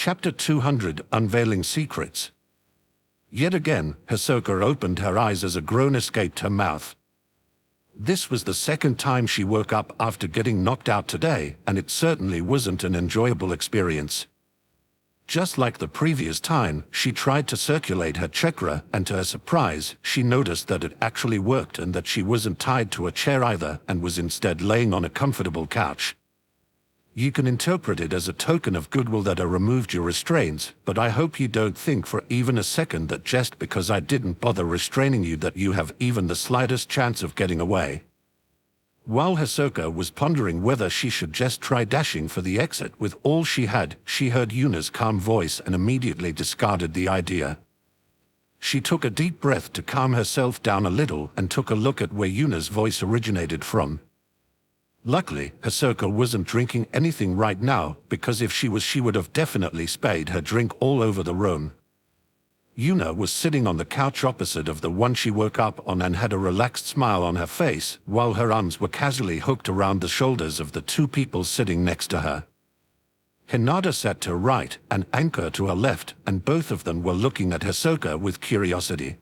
Chapter 200 Unveiling Secrets. Yet again, Hisoka opened her eyes as a groan escaped her mouth. This was the second time she woke up after getting knocked out today, and it certainly wasn't an enjoyable experience. Just like the previous time, she tried to circulate her chakra, and to her surprise, she noticed that it actually worked and that she wasn't tied to a chair either and was instead laying on a comfortable couch. You can interpret it as a token of goodwill that I removed your restraints, but I hope you don't think for even a second that just because I didn't bother restraining you that you have even the slightest chance of getting away. While Hisoka was pondering whether she should just try dashing for the exit with all she had, she heard Yuna's calm voice and immediately discarded the idea. She took a deep breath to calm herself down a little and took a look at where Yuna's voice originated from. Luckily, Hisoka wasn't drinking anything right now, because if she was, she would have definitely spayed her drink all over the room. Yuna was sitting on the couch opposite of the one she woke up on and had a relaxed smile on her face, while her arms were casually hooked around the shoulders of the two people sitting next to her. Hinata sat to her right and Anchor to her left, and both of them were looking at Hisoka with curiosity.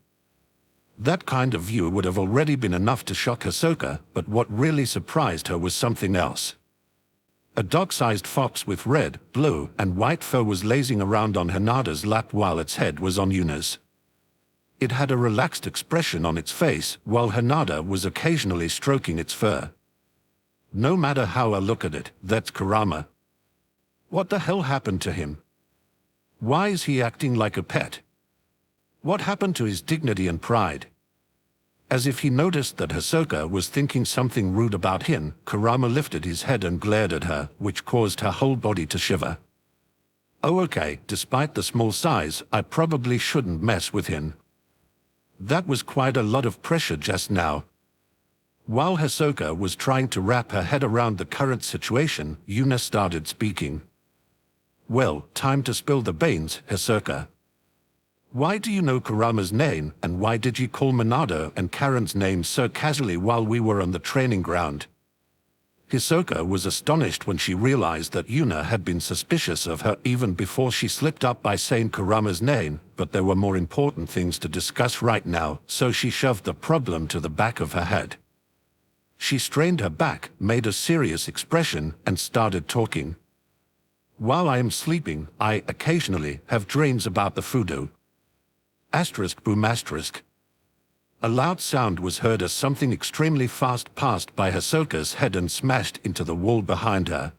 That kind of view would have already been enough to shock Hisoka, but what really surprised her was something else. A dog-sized fox with red, blue, and white fur was lazing around on Hinata's lap while its head was on Yuna's. It had a relaxed expression on its face, while Hinata was occasionally stroking its fur. No matter how I look at it, that's Kurama. What the hell happened to him? Why is he acting like a pet? What happened to his dignity and pride? As if he noticed that Hisoka was thinking something rude about him, Kurama lifted his head and glared at her, which caused her whole body to shiver. Oh okay, despite the small size, I probably shouldn't mess with him. That was quite a lot of pressure just now. While Hisoka was trying to wrap her head around the current situation, Yuna started speaking. Well, time to spill the beans, Hisoka. Why do you know Kurama's name, and why did you call Minato and Karen's names so casually while we were on the training ground? Hisoka was astonished when she realized that Yuna had been suspicious of her even before she slipped up by saying Kurama's name, but there were more important things to discuss right now, so she shoved the problem to the back of her head. She strained her back, made a serious expression, and started talking. While I am sleeping, I occasionally have dreams about the Fudo. Boom. A loud sound was heard as something extremely fast passed by Hisoka's head and smashed into the wall behind her.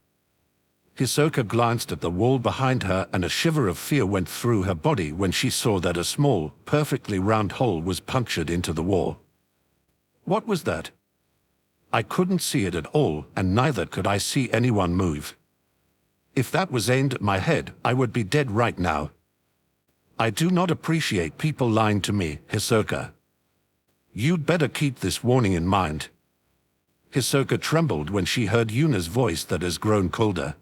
Hisoka glanced at the wall behind her and a shiver of fear went through her body when she saw that a small, perfectly round hole was punctured into the wall. What was that? I couldn't see it at all, and neither could I see anyone move. If that was aimed at my head, I would be dead right now. I do not appreciate people lying to me, Hisoka. You'd better keep this warning in mind. Hisoka trembled when she heard Yuna's voice that has grown colder.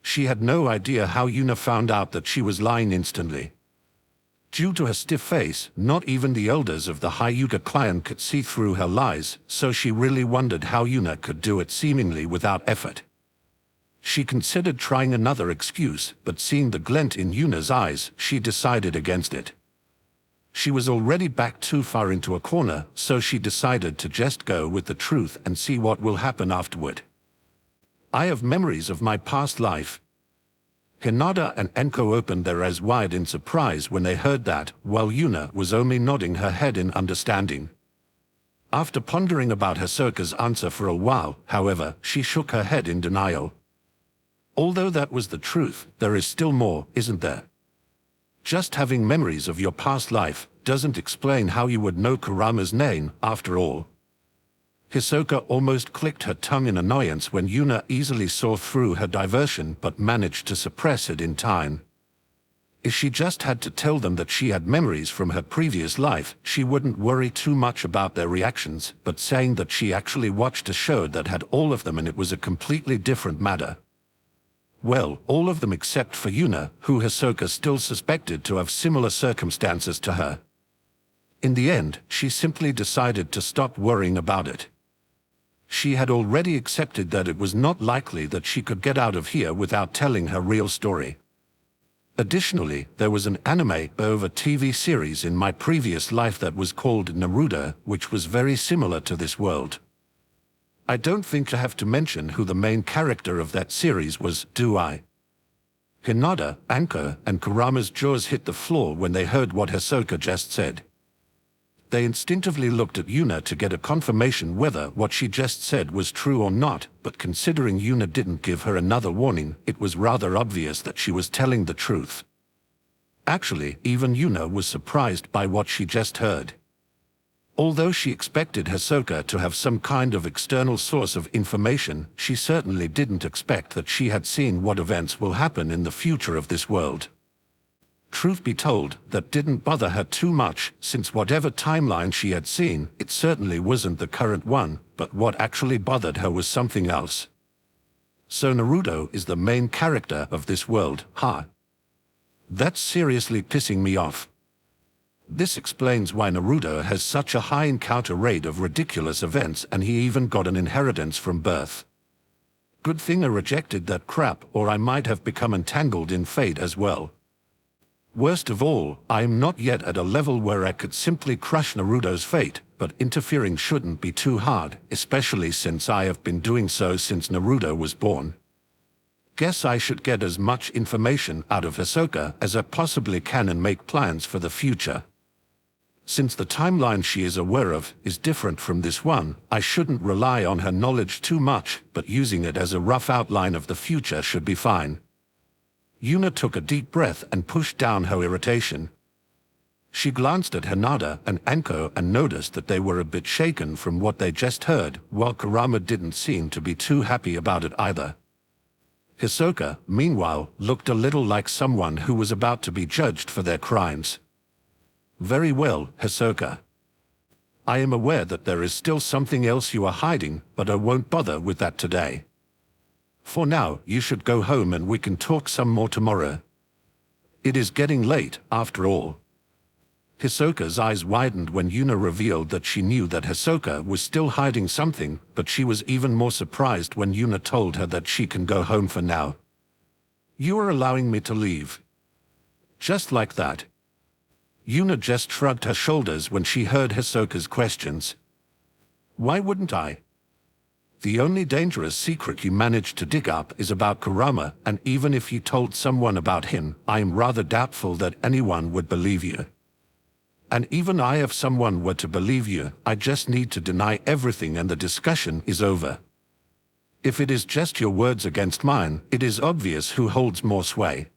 She had no idea how Yuna found out that she was lying instantly. Due to her stiff face, not even the elders of the Hyuga clan could see through her lies, so she really wondered how Yuna could do it seemingly without effort. She considered trying another excuse, but seeing the glint in Yuna's eyes, she decided against it. She was already backed too far into a corner, so she decided to just go with the truth and see what will happen afterward. I have memories of my past life. Hinata and Enko opened their eyes wide in surprise when they heard that, while Yuna was only nodding her head in understanding. After pondering about Hisoka's answer for a while, however, she shook her head in denial. Although that was the truth, there is still more, isn't there? Just having memories of your past life doesn't explain how you would know Kurama's name, after all. Hisoka almost clicked her tongue in annoyance when Yuna easily saw through her diversion but managed to suppress it in time. If she just had to tell them that she had memories from her previous life, she wouldn't worry too much about their reactions, but saying that she actually watched a show that had all of them and it was a completely different matter. Well, all of them except for Yuna, who Hisoka still suspected to have similar circumstances to her. In the end, she simply decided to stop worrying about it. She had already accepted that it was not likely that she could get out of here without telling her real story. Additionally, there was an anime over TV series in my previous life that was called Naruto, which was very similar to this world. I don't think I have to mention who the main character of that series was, do I? Hinata, Anko, and Kurama's jaws hit the floor when they heard what Hisoka just said. They instinctively looked at Yuna to get a confirmation whether what she just said was true or not, but considering Yuna didn't give her another warning, it was rather obvious that she was telling the truth. Actually, even Yuna was surprised by what she just heard. Although she expected Hisoka to have some kind of external source of information, she certainly didn't expect that she had seen what events will happen in the future of this world. Truth be told, that didn't bother her too much, since whatever timeline she had seen, it certainly wasn't the current one, but what actually bothered her was something else. So Naruto is the main character of this world, huh? That's seriously pissing me off. This explains why Naruto has such a high encounter rate of ridiculous events, and he even got an inheritance from birth. Good thing I rejected that crap, or I might have become entangled in fate as well. Worst of all, I am not yet at a level where I could simply crush Naruto's fate, but interfering shouldn't be too hard, especially since I have been doing so since Naruto was born. Guess I should get as much information out of Hisoka as I possibly can and make plans for the future. Since the timeline she is aware of is different from this one, I shouldn't rely on her knowledge too much, but using it as a rough outline of the future should be fine. Yuna took a deep breath and pushed down her irritation. She glanced at Hinata and Anko and noticed that they were a bit shaken from what they just heard, while Kurama didn't seem to be too happy about it either. Hisoka, meanwhile, looked a little like someone who was about to be judged for their crimes. Very well, Hisoka. I am aware that there is still something else you are hiding, but I won't bother with that today. For now, you should go home and we can talk some more tomorrow. It is getting late, after all. Hisoka's eyes widened when Yuna revealed that she knew that Hisoka was still hiding something, but she was even more surprised when Yuna told her that she can go home for now. You are allowing me to leave. Just like that. Yuna just shrugged her shoulders when she heard Hisoka's questions. Why wouldn't I? The only dangerous secret you managed to dig up is about Kurama, and even if you told someone about him, I am rather doubtful that anyone would believe you. And even if someone were to believe you, I just need to deny everything and the discussion is over. If it is just your words against mine, it is obvious who holds more sway.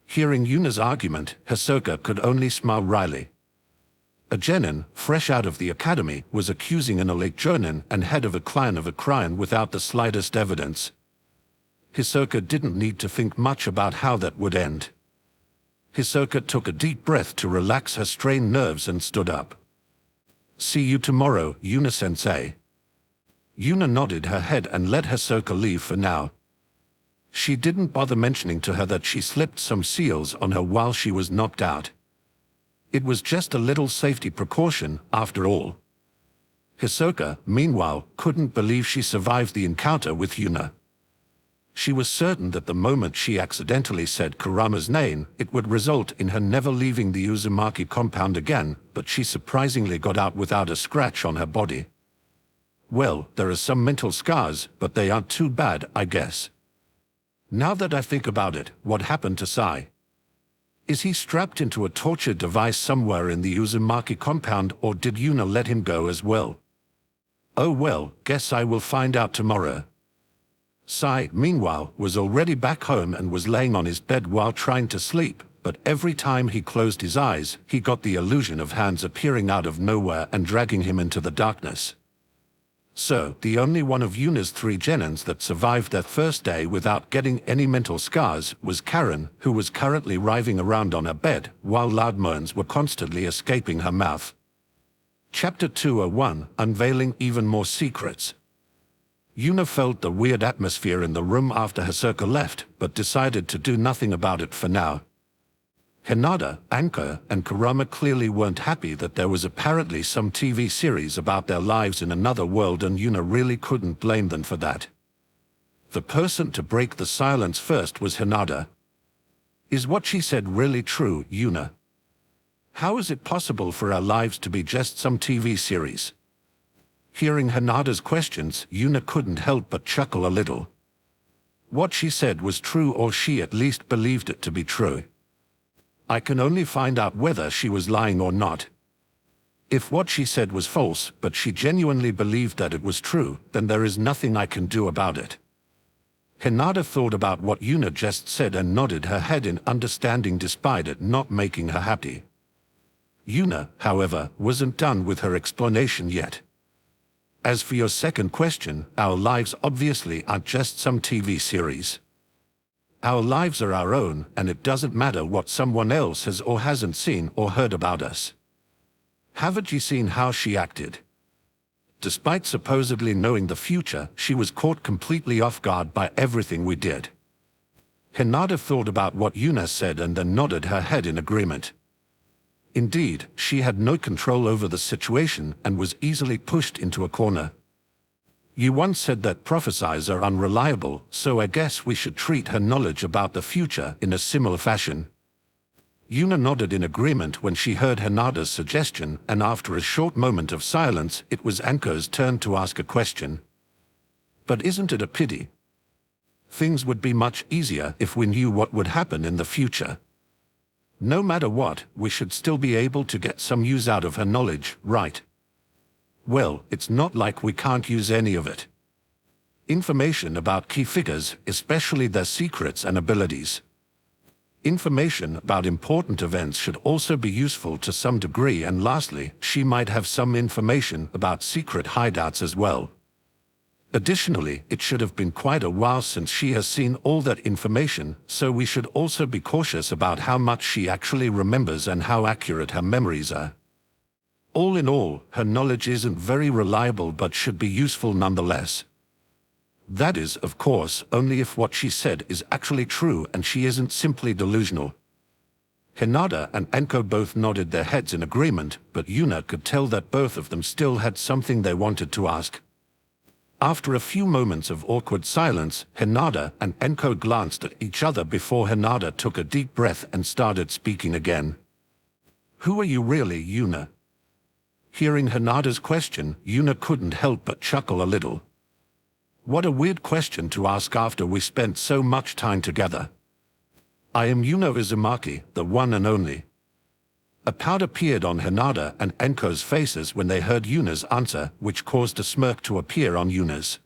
Hearing Yuna's argument, Hisoka could only smile wryly. A genin, fresh out of the academy, was accusing an elite jonin and head of a clan of a crime without the slightest evidence. Hisoka didn't need to think much about how that would end. Hisoka took a deep breath to relax her strained nerves and stood up. See you tomorrow, Yuna-sensei. Yuna nodded her head and let Hisoka leave for now. She didn't bother mentioning to her that she slipped some seals on her while she was knocked out. It was just a little safety precaution, after all. Hisoka, meanwhile, couldn't believe she survived the encounter with Yuna. She was certain that the moment she accidentally said Kurama's name, it would result in her never leaving the Uzumaki compound again, but she surprisingly got out without a scratch on her body. Well, there are some mental scars, but they aren't too bad, I guess. Now that I think about it, what happened to Sai? Is he strapped into a torture device somewhere in the Uzumaki compound, or did Yuna let him go as well? Oh well, guess I will find out tomorrow. Sai, meanwhile, was already back home and was laying on his bed while trying to sleep, but every time he closed his eyes, he got the illusion of hands appearing out of nowhere and dragging him into the darkness. So, the only one of Yuna's 3 genins that survived their first day without getting any mental scars was Karen, who was currently writhing around on her bed, while loud moans were constantly escaping her mouth. Chapter 201, Unveiling Even More Secrets. Yuna felt the weird atmosphere in the room after Hisoka left, but decided to do nothing about it for now. Hinata, Anko, and Kurama clearly weren't happy that there was apparently some TV series about their lives in another world, and Yuna really couldn't blame them for that. The person to break the silence first was Hinata. Is what she said really true, Yuna? How is it possible for our lives to be just some TV series? Hearing Hinata's questions, Yuna couldn't help but chuckle a little. What she said was true, or she at least believed it to be true. I can only find out whether she was lying or not. If what she said was false, but she genuinely believed that it was true, then there is nothing I can do about it. Hinata thought about what Yuna just said and nodded her head in understanding despite it not making her happy. Yuna, however, wasn't done with her explanation yet. As for your second question, our lives obviously aren't just some TV series. Our lives are our own, and it doesn't matter what someone else has or hasn't seen or heard about us. Haven't you seen how she acted? Despite supposedly knowing the future, she was caught completely off guard by everything we did. Hinata thought about what Yuna said and then nodded her head in agreement. Indeed, she had no control over the situation and was easily pushed into a corner. You once said that prophecies are unreliable, so I guess we should treat her knowledge about the future in a similar fashion. Yuna nodded in agreement when she heard Hinata's suggestion, and after a short moment of silence, it was Anko's turn to ask a question. But isn't it a pity? Things would be much easier if we knew what would happen in the future. No matter what, we should still be able to get some use out of her knowledge, right? Well, it's not like we can't use any of it. Information about key figures, especially their secrets and abilities. Information about important events should also be useful to some degree, and lastly, she might have some information about secret hideouts as well. Additionally, it should have been quite a while since she has seen all that information, so we should also be cautious about how much she actually remembers and how accurate her memories are. All in all, her knowledge isn't very reliable but should be useful nonetheless. That is, of course, only if what she said is actually true and she isn't simply delusional. Hinata and Anko both nodded their heads in agreement, but Yuna could tell that both of them still had something they wanted to ask. After a few moments of awkward silence, Hinata and Anko glanced at each other before Hinata took a deep breath and started speaking again. Who are you really, Yuna? Hearing Hinata's question, Yuna couldn't help but chuckle a little. What a weird question to ask after we spent so much time together. I am Yuna Uzumaki, the one and only. A pout appeared on Hinata and Anko's faces when they heard Yuna's answer, which caused a smirk to appear on Yuna's.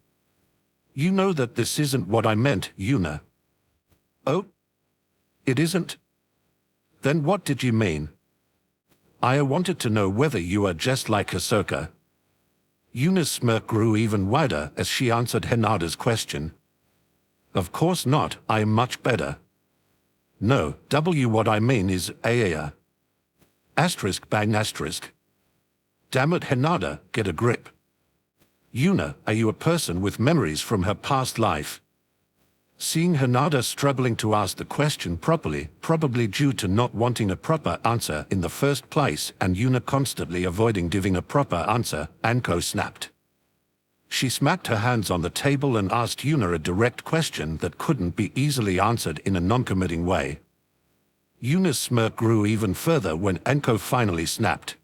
You know that this isn't what I meant, Yuna. Oh? It isn't? Then what did you mean? I wanted to know whether you are just like Hisoka. Yuna's smirk grew even wider as she answered Hinata's question. Of course not, I am much better. No, what I mean is Aaya. Asterisk bang asterisk. Damn it, Hinata, get a grip. Yuna, are you a person with memories from her past life? Seeing Hinata struggling to ask the question properly, probably due to not wanting a proper answer in the first place and Yuna constantly avoiding giving a proper answer, Anko snapped. She smacked her hands on the table and asked Yuna a direct question that couldn't be easily answered in a non-committing way. Yuna's smirk grew even further when Anko finally snapped.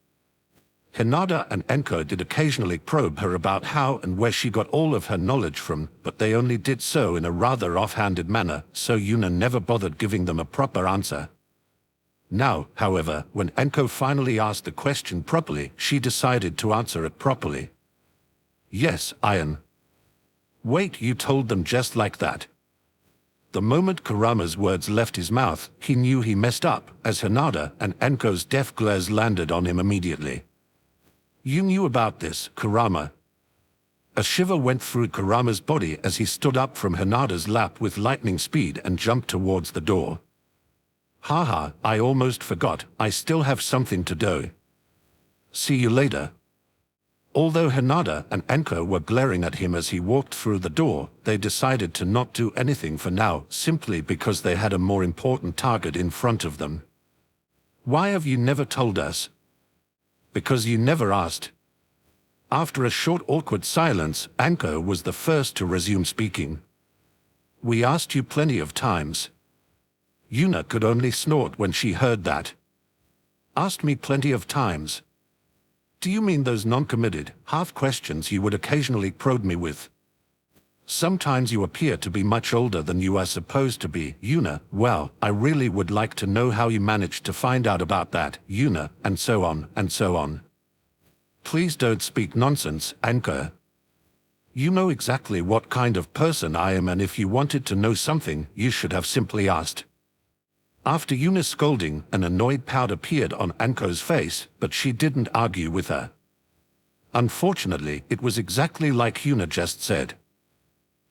Hinata and Anko did occasionally probe her about how and where she got all of her knowledge from, but they only did so in a rather offhanded manner, so Yuna never bothered giving them a proper answer. Now, however, when Anko finally asked the question properly, she decided to answer it properly. Yes, Ian. Wait, you told them just like that? The moment Kurama's words left his mouth, he knew he messed up, as Hinata and Anko's death glares landed on him immediately. You knew about this, Kurama. A shiver went through Kurama's body as he stood up from Hinata's lap with lightning speed and jumped towards the door. Haha, I almost forgot, I still have something to do. See you later. Although Hinata and Anko were glaring at him as he walked through the door, they decided to not do anything for now, simply because they had a more important target in front of them. Why have you never told us? Because you never asked. After a short awkward silence, Anko was the first to resume speaking. We asked you plenty of times. Yuna could only snort when she heard that. Asked me plenty of times. Do you mean those non-committed, half questions you would occasionally probe me with? Sometimes you appear to be much older than you are supposed to be, Yuna. Well, I really would like to know how you managed to find out about that, Yuna, and so on, and so on. Please don't speak nonsense, Anko. You know exactly what kind of person I am, and if you wanted to know something, you should have simply asked. After Yuna's scolding, an annoyed pout appeared on Anko's face, but she didn't argue with her. Unfortunately, it was exactly like Yuna just said.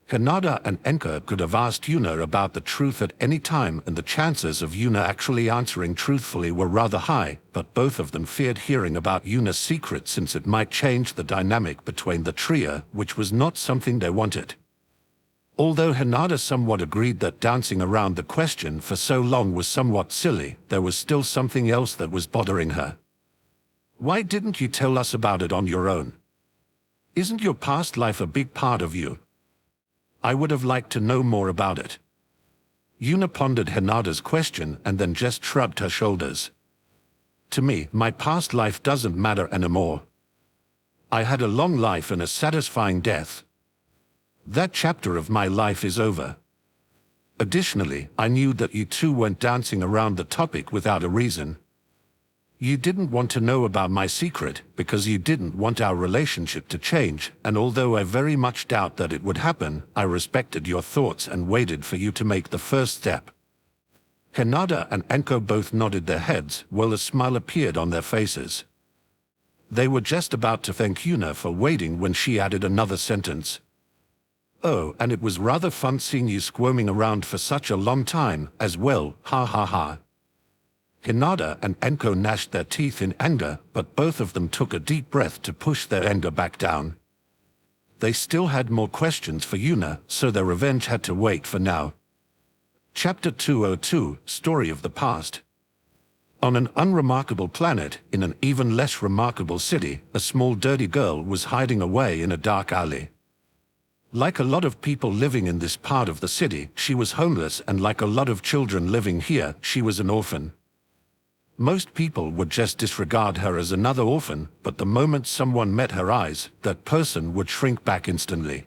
Kanada and Anko could have asked Yuna about the truth at any time, and the chances of Yuna actually answering truthfully were rather high, but both of them feared hearing about Yuna's secret since it might change the dynamic between the trio, which was not something they wanted. Although Hanada somewhat agreed that dancing around the question for so long was somewhat silly, there was still something else that was bothering her. Why didn't you tell us about it on your own? Isn't your past life a big part of you? I would have liked to know more about it. Yuna pondered Hanada's question and then just shrugged her shoulders. To me, my past life doesn't matter anymore. I had a long life and a satisfying death. That chapter of my life is over. Additionally, I knew that you two went dancing around the topic without a reason. You didn't want to know about my secret because you didn't want our relationship to change, and although I very much doubt that it would happen, I respected your thoughts and waited for you to make the first step. Kanada and Anko both nodded their heads while a smile appeared on their faces. They were just about to thank Yuna for waiting when she added another sentence. Oh, and it was rather fun seeing you squirming around for such a long time, as well, ha ha ha. Hinata and Anko gnashed their teeth in anger, but both of them took a deep breath to push their anger back down. They still had more questions for Yuna, so their revenge had to wait for now. Chapter 202, Story of the Past. On an unremarkable planet, in an even less remarkable city, a small dirty girl was hiding away in a dark alley. Like a lot of people living in this part of the city, she was homeless, and like a lot of children living here, she was an orphan. Most people would just disregard her as another orphan, but the moment someone met her eyes, that person would shrink back instantly.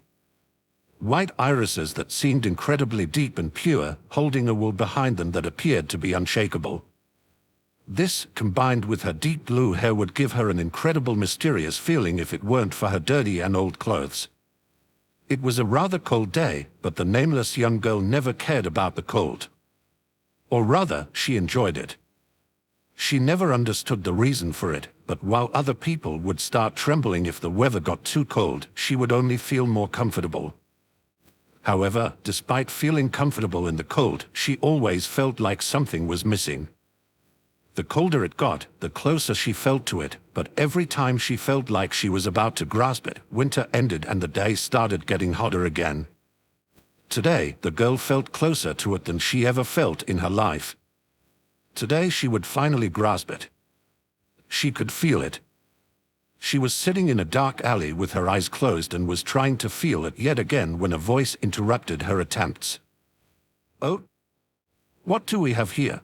White irises that seemed incredibly deep and pure, holding a wall behind them that appeared to be unshakable. This, combined with her deep blue hair, would give her an incredible mysterious feeling if it weren't for her dirty and old clothes. It was a rather cold day, but the nameless young girl never cared about the cold. Or rather, she enjoyed it. She never understood the reason for it, but while other people would start trembling if the weather got too cold, she would only feel more comfortable. However, despite feeling comfortable in the cold, she always felt like something was missing. The colder it got, the closer she felt to it, but every time she felt like she was about to grasp it, winter ended and the day started getting hotter again. Today, the girl felt closer to it than she ever felt in her life. Today she would finally grasp it. She could feel it. She was sitting in a dark alley with her eyes closed and was trying to feel it yet again when a voice interrupted her attempts. "Oh? What do we have here?"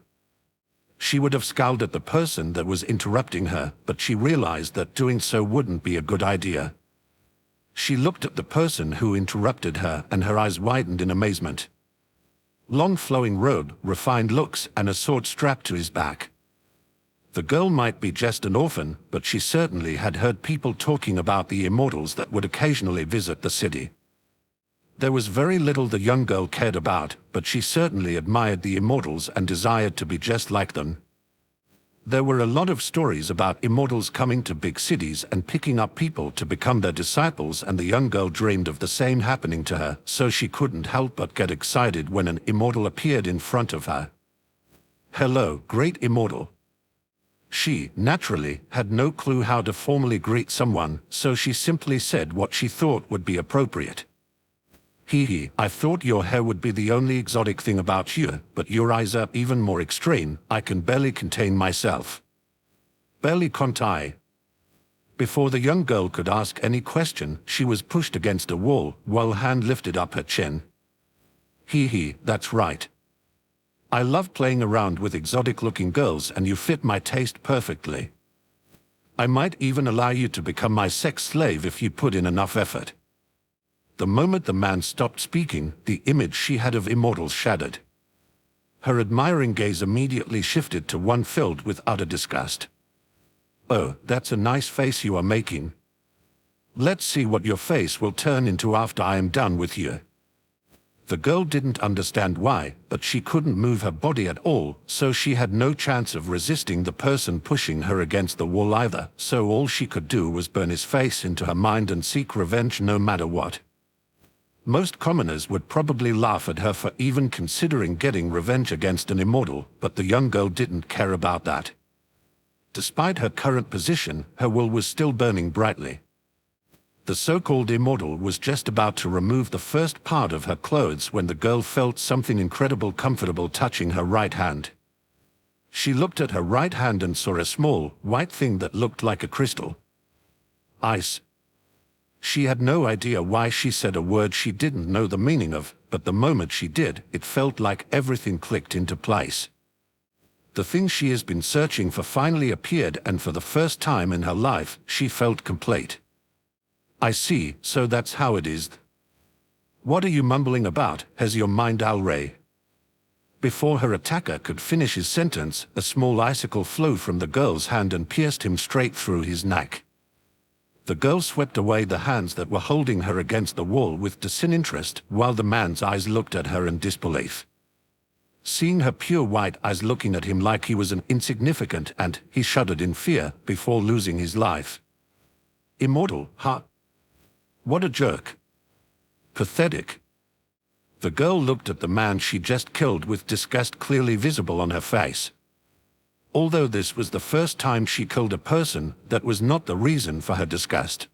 She would have scowled at the person that was interrupting her, but she realized that doing so wouldn't be a good idea. She looked at the person who interrupted her, and her eyes widened in amazement. Long flowing robe, refined looks, and a sword strapped to his back. The girl might be just an orphan, but she certainly had heard people talking about the immortals that would occasionally visit the city. There was very little the young girl cared about, but she certainly admired the immortals and desired to be just like them. There were a lot of stories about immortals coming to big cities and picking up people to become their disciples, and the young girl dreamed of the same happening to her, so she couldn't help but get excited when an immortal appeared in front of her. "Hello, great immortal." She, naturally, had no clue how to formally greet someone, so she simply said what she thought would be appropriate. "Hee, I thought your hair would be the only exotic thing about you, but your eyes are even more extreme. I can barely contain myself." Barely can't I? Before the young girl could ask any question, she was pushed against a wall, while hand lifted up her chin. "Hee, that's right. I love playing around with exotic-looking girls and you fit my taste perfectly. I might even allow you to become my sex slave if you put in enough effort." The moment the man stopped speaking, the image she had of Immortal shattered. Her admiring gaze immediately shifted to one filled with utter disgust. "Oh, that's a nice face you are making. Let's see what your face will turn into after I am done with you." The girl didn't understand why, but she couldn't move her body at all, so she had no chance of resisting the person pushing her against the wall either, so all she could do was burn his face into her mind and seek revenge no matter what. Most commoners would probably laugh at her for even considering getting revenge against an immortal, but the young girl didn't care about that. Despite her current position, her will was still burning brightly. The so-called immortal was just about to remove the first part of her clothes when the girl felt something incredibly comfortable touching her right hand. She looked at her right hand and saw a small, white thing that looked like a crystal. Ice. She had no idea why she said a word she didn't know the meaning of, but the moment she did, it felt like everything clicked into place. The thing she has been searching for finally appeared, and for the first time in her life, she felt complete. "I see, so that's how it is. What are you mumbling about? Has your mind already?" Before her attacker could finish his sentence, a small icicle flew from the girl's hand and pierced him straight through his neck. The girl swept away the hands that were holding her against the wall with disinterest, while the man's eyes looked at her in disbelief. Seeing her pure white eyes looking at him like he was an insignificant ant, he shuddered in fear before losing his life. "Immortal, huh? What a jerk. Pathetic." The girl looked at the man she just killed with disgust clearly visible on her face. Although this was the first time she killed a person, that was not the reason for her disgust.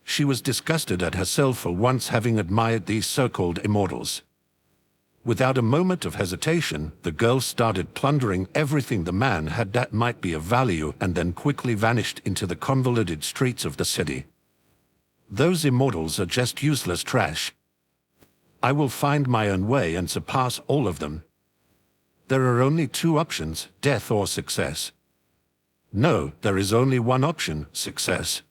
She was disgusted at herself for once having admired these so-called immortals. Without a moment of hesitation, the girl started plundering everything the man had that might be of value and then quickly vanished into the convoluted streets of the city. "Those immortals are just useless trash. I will find my own way and surpass all of them. There are only two options, death or success. No, there is only one option, success.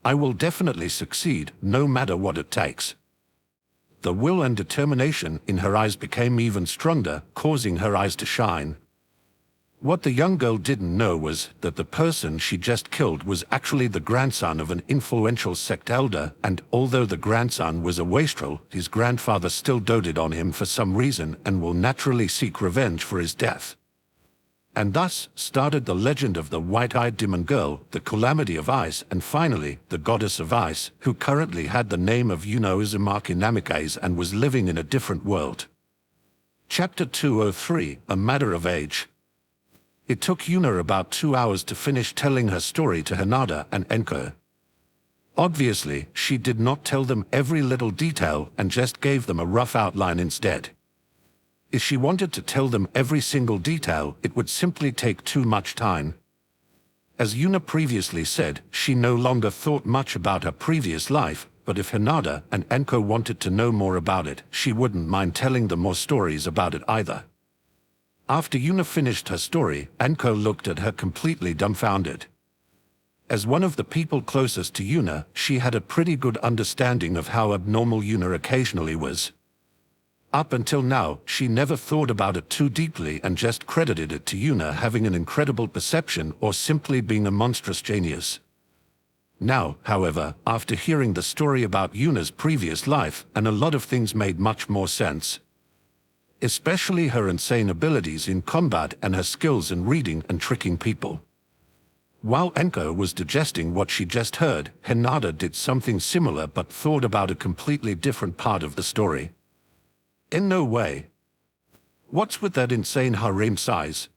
I will definitely succeed, no matter what it takes." The will and determination in her eyes became even stronger, causing her eyes to shine. What the young girl didn't know was that the person she just killed was actually the grandson of an influential sect elder, and although the grandson was a wastrel, his grandfather still doted on him for some reason and will naturally seek revenge for his death. And thus started the legend of the white-eyed demon girl, the calamity of ice, and finally, the goddess of ice, who currently had the name of Yuno Uzumaki Namikaze and was living in a different world. Chapter 203, A Matter of Age. It took Yuna about 2 hours to finish telling her story to Hinata and Enko. Obviously, she did not tell them every little detail and just gave them a rough outline instead. If she wanted to tell them every single detail, it would simply take too much time. As Yuna previously said, she no longer thought much about her previous life, but if Hinata and Enko wanted to know more about it, she wouldn't mind telling them more stories about it either. After Yuna finished her story, Enko looked at her completely dumbfounded. As one of the people closest to Yuna, she had a pretty good understanding of how abnormal Yuna occasionally was. Up until now, she never thought about it too deeply and just credited it to Yuna having an incredible perception or simply being a monstrous genius. Now, however, after hearing the story about Yuna's previous life, and a lot of things made much more sense. Especially her insane abilities in combat and her skills in reading and tricking people. While Enko was digesting what she just heard, Hinata did something similar but thought about a completely different part of the story. In no way. What's with that insane harem size?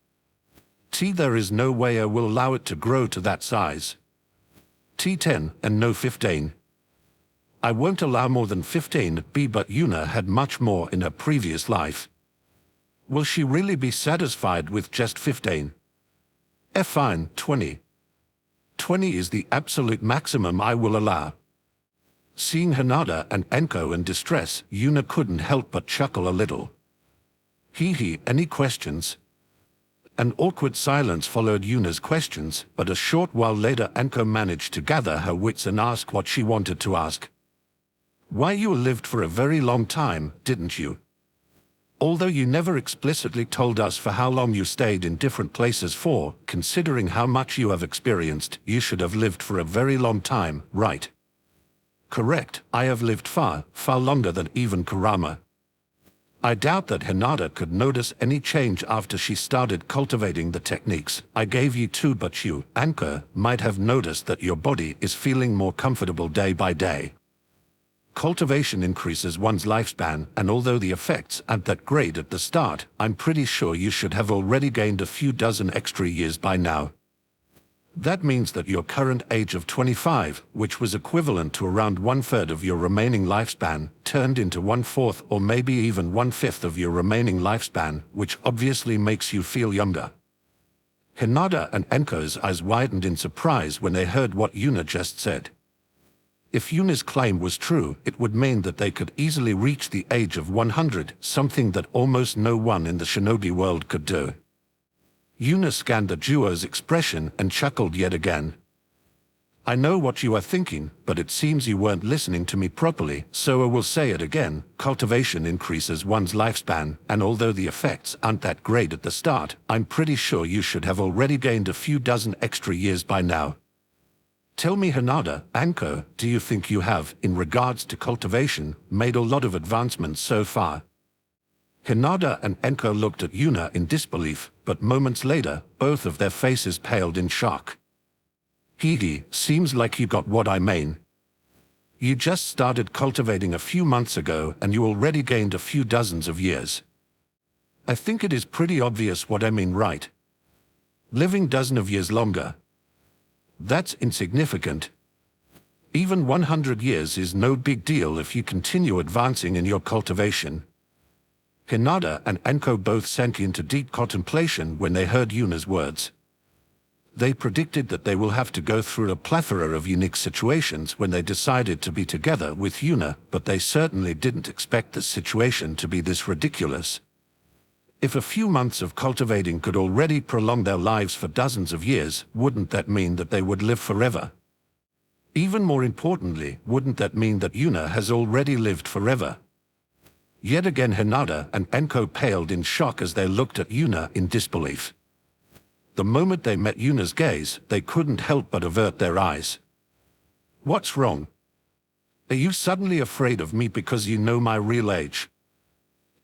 There is no way I will allow it to grow to that size. 10 and no 15. I won't allow more than 15, but Yuna had much more in her previous life. Will she really be satisfied with just 15? Fine, 20. 20 is the absolute maximum I will allow. Seeing Hinata and Enko in distress, Yuna couldn't help but chuckle a little. Any questions? An awkward silence followed Yuna's questions, but a short while later Anko managed to gather her wits and ask what she wanted to ask. Why, you lived for a very long time, didn't you? Although you never explicitly told us for how long you stayed in different places for, considering how much you have experienced, you should have lived for a very long time, right? Correct, I have lived far, far longer than even Kurama. I doubt that Hinata could notice any change after she started cultivating the techniques I gave you too, but you, Anko, might have noticed that your body is feeling more comfortable day by day. Cultivation increases one's lifespan, and although the effects aren't that great at the start, I'm pretty sure you should have already gained a few dozen extra years by now. That means that your current age of 25, which was equivalent to around 1/3 of your remaining lifespan, turned into 1/4 or maybe even 1/5 of your remaining lifespan, which obviously makes you feel younger. Hinata and Enko's eyes widened in surprise when they heard what Yuna just said. If Yuna's claim was true, it would mean that they could easily reach the age of 100, something that almost no one in the shinobi world could do. Yuna scanned the duo's expression and chuckled yet again. I know what you are thinking, but it seems you weren't listening to me properly, so I will say it again. Cultivation increases one's lifespan, and although the effects aren't that great at the start, I'm pretty sure you should have already gained a few dozen extra years by now. Tell me, Hinata, Anko, do you think you have, in regards to cultivation, made a lot of advancements so far? Hinata and Anko looked at Yuna in disbelief, but moments later, both of their faces paled in shock. Seems like you got what I mean. You just started cultivating a few months ago and you already gained a few dozens of years. I think it is pretty obvious what I mean, right? Living dozen of years longer. That's insignificant. Even 100 years is no big deal if you continue advancing in your cultivation. Hinata and Anko both sank into deep contemplation when they heard Yuna's words. They predicted that they will have to go through a plethora of unique situations when they decided to be together with Yuna, but they certainly didn't expect the situation to be this ridiculous. If a few months of cultivating could already prolong their lives for dozens of years, wouldn't that mean that they would live forever? Even more importantly, wouldn't that mean that Yuna has already lived forever? Yet again Hinata and Anko paled in shock as they looked at Yuna in disbelief. The moment they met Yuna's gaze, they couldn't help but avert their eyes. What's wrong? Are you suddenly afraid of me because you know my real age?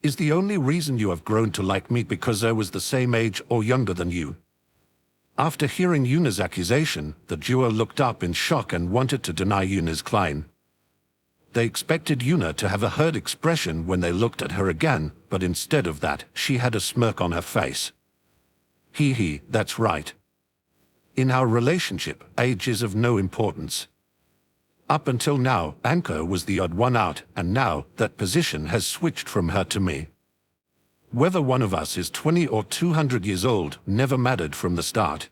Is the only reason you have grown to like me because I was the same age or younger than you? After hearing Yuna's accusation, the duo looked up in shock and wanted to deny Yuna's claim. They expected Yuna to have a hurt expression when they looked at her again, but instead of that, she had a smirk on her face. That's right. In our relationship, age is of no importance. Up until now, Anko was the odd one out, and now that position has switched from her to me. Whether one of us is 20 or 200 years old never mattered from the start.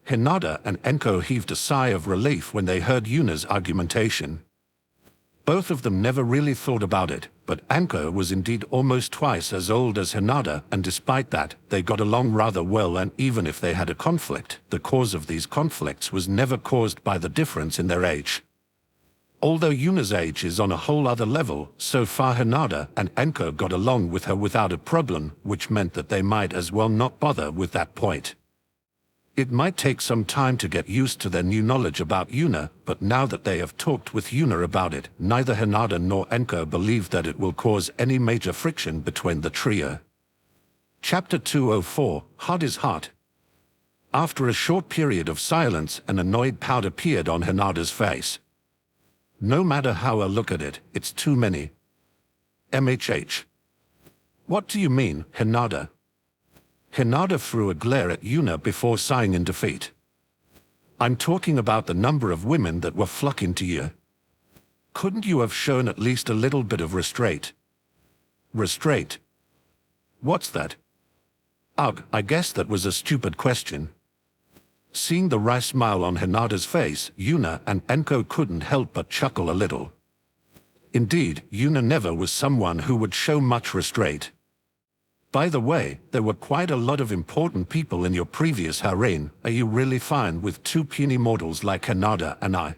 Hinata and Anko heaved a sigh of relief when they heard Yuna's argumentation. Both of them never really thought about it, but Anko was indeed almost twice as old as Hinata, and despite that, they got along rather well, and even if they had a conflict, the cause of these conflicts was never caused by the difference in their age. Although Yuna's age is on a whole other level, so far Hinata and Anko got along with her without a problem, which meant that they might as well not bother with that point. It might take some time to get used to their new knowledge about Yuna, but now that they have talked with Yuna about it, neither Hinata nor Anko believe that it will cause any major friction between the trio. Chapter 204, Hot is Hot. After a short period of silence, an annoyed pout appeared on Hinata's face. No matter how I look at it, it's too many. MHH. What do you mean, Hinata? Hinata threw a glare at Yuna before sighing in defeat. I'm talking about the number of women that were flocking to you. Couldn't you have shown at least a little bit of restraint? Restraint? What's that? Ugh, I guess that was a stupid question. Seeing the wry smile on Hinata's face, Yuna and Anko couldn't help but chuckle a little. Indeed, Yuna never was someone who would show much restraint. By the way, there were quite a lot of important people in your previous harem. Are you really fine with two puny mortals like Hinata and I?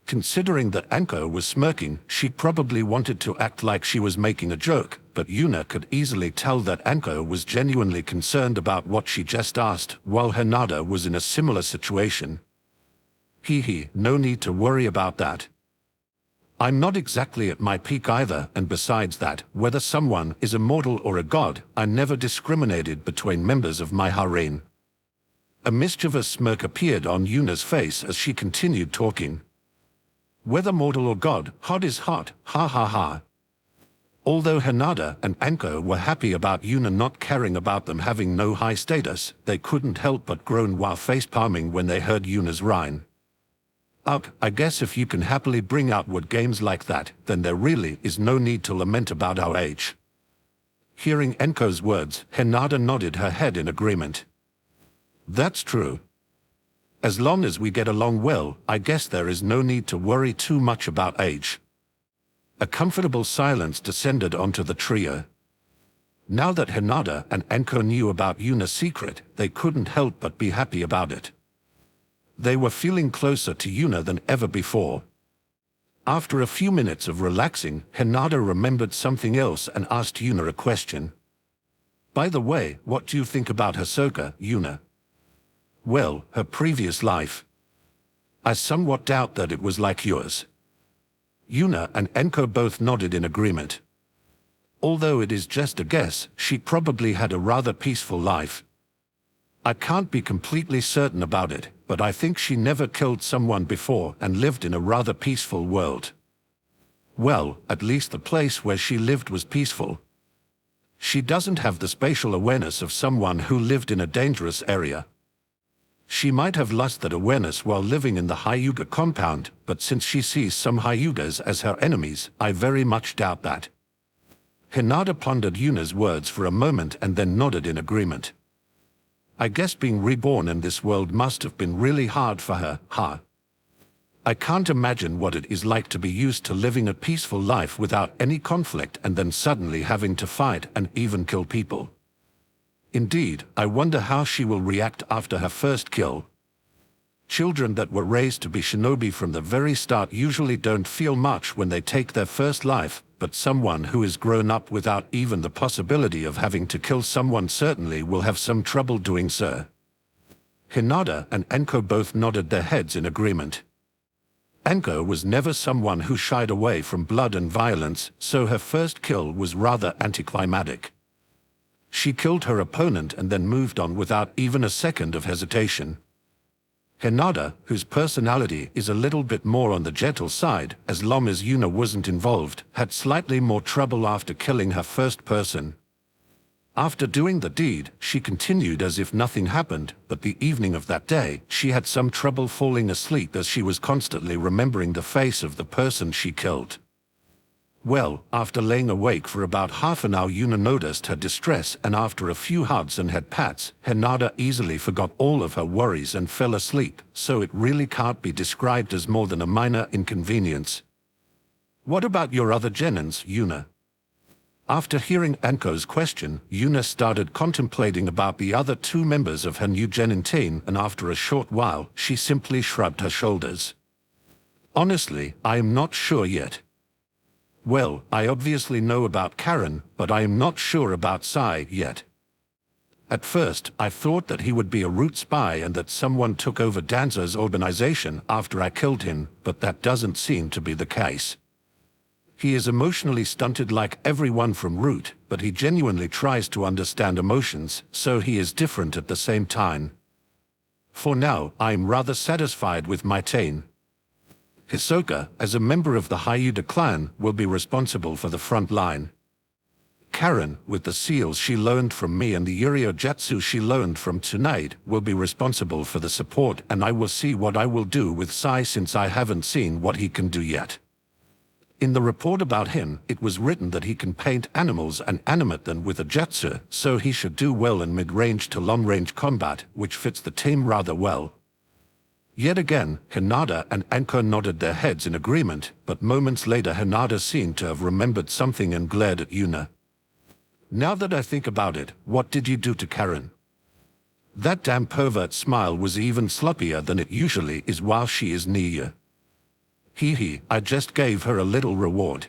Considering that Anko was smirking, she probably wanted to act like she was making a joke, but Yuna could easily tell that Anko was genuinely concerned about what she just asked, while Hinata was in a similar situation. Hee, no need to worry about that. I'm not exactly at my peak either, and besides that, whether someone is a mortal or a god, I never discriminated between members of my harem. A mischievous smirk appeared on Yuna's face as she continued talking. Whether mortal or god, hot is hot, ha ha ha. Although Hinata and Anko were happy about Yuna not caring about them having no high status, they couldn't help but groan while face-palming when they heard Yuna's rhyme. Ugh, I guess if you can happily bring out word games like that, then there really is no need to lament about our age. Hearing Anko's words, Hinata nodded her head in agreement. That's true. As long as we get along well, I guess there is no need to worry too much about age. A comfortable silence descended onto the trio. Now that Hinata and Anko knew about Yuna's secret, they couldn't help but be happy about it. They were feeling closer to Yuna than ever before. After a few minutes of relaxing, Hinata remembered something else and asked Yuna a question. By the way, what do you think about Hisoka, Yuna? Well, her previous life. I somewhat doubt that it was like yours. Yuna and Anko both nodded in agreement. Although it is just a guess, she probably had a rather peaceful life. I can't be completely certain about it, but I think she never killed someone before and lived in a rather peaceful world. Well, at least the place where she lived was peaceful. She doesn't have the spatial awareness of someone who lived in a dangerous area. She might have lost that awareness while living in the Hyuga compound, but since she sees some Hyugas as her enemies, I very much doubt that. Hinata pondered Yuna's words for a moment and then nodded in agreement. I guess being reborn in this world must have been really hard for her, huh? I can't imagine what it is like to be used to living a peaceful life without any conflict and then suddenly having to fight and even kill people. Indeed, I wonder how she will react after her first kill. Children that were raised to be shinobi from the very start usually don't feel much when they take their first life, but someone who is grown up without even the possibility of having to kill someone certainly will have some trouble doing so. Hinata and Anko both nodded their heads in agreement. Anko was never someone who shied away from blood and violence, so her first kill was rather anticlimactic. She killed her opponent and then moved on without even a second of hesitation. Hinata, whose personality is a little bit more on the gentle side, as long as Yuna wasn't involved, had slightly more trouble after killing her first person. After doing the deed, she continued as if nothing happened, but the evening of that day, she had some trouble falling asleep as she was constantly remembering the face of the person she killed. Well, after laying awake for about half an hour, Yuna noticed her distress, and after a few hugs and head pats, Hinata easily forgot all of her worries and fell asleep, so it really can't be described as more than a minor inconvenience. What about your other genins, Yuna? After hearing Anko's question, Yuna started contemplating about the other two members of her new genin team, and after a short while, she simply shrugged her shoulders. Honestly, I am not sure yet. Well, I obviously know about Karen, but I am not sure about Sai yet. At first, I thought that he would be a root spy and that someone took over Danzo's organization after I killed him, but that doesn't seem to be the case. He is emotionally stunted like everyone from Root, but he genuinely tries to understand emotions, so he is different at the same time. For now, I am rather satisfied with my team. Hisoka, as a member of the Hyuga clan, will be responsible for the front line. Karen, with the seals she learned from me and the Yurio Jutsu she learned from Tsunade, will be responsible for the support, and I will see what I will do with Sai since I haven't seen what he can do yet. In the report about him, it was written that he can paint animals and animate them with a jutsu, so he should do well in mid-range to long-range combat, which fits the team rather well. Yet again, Hinata and Anko nodded their heads in agreement, but moments later Hinata seemed to have remembered something and glared at Yuna. Now that I think about it, what did you do to Karen? That damn pervert smile was even sloppier than it usually is while she is near you. Hee, I just gave her a little reward.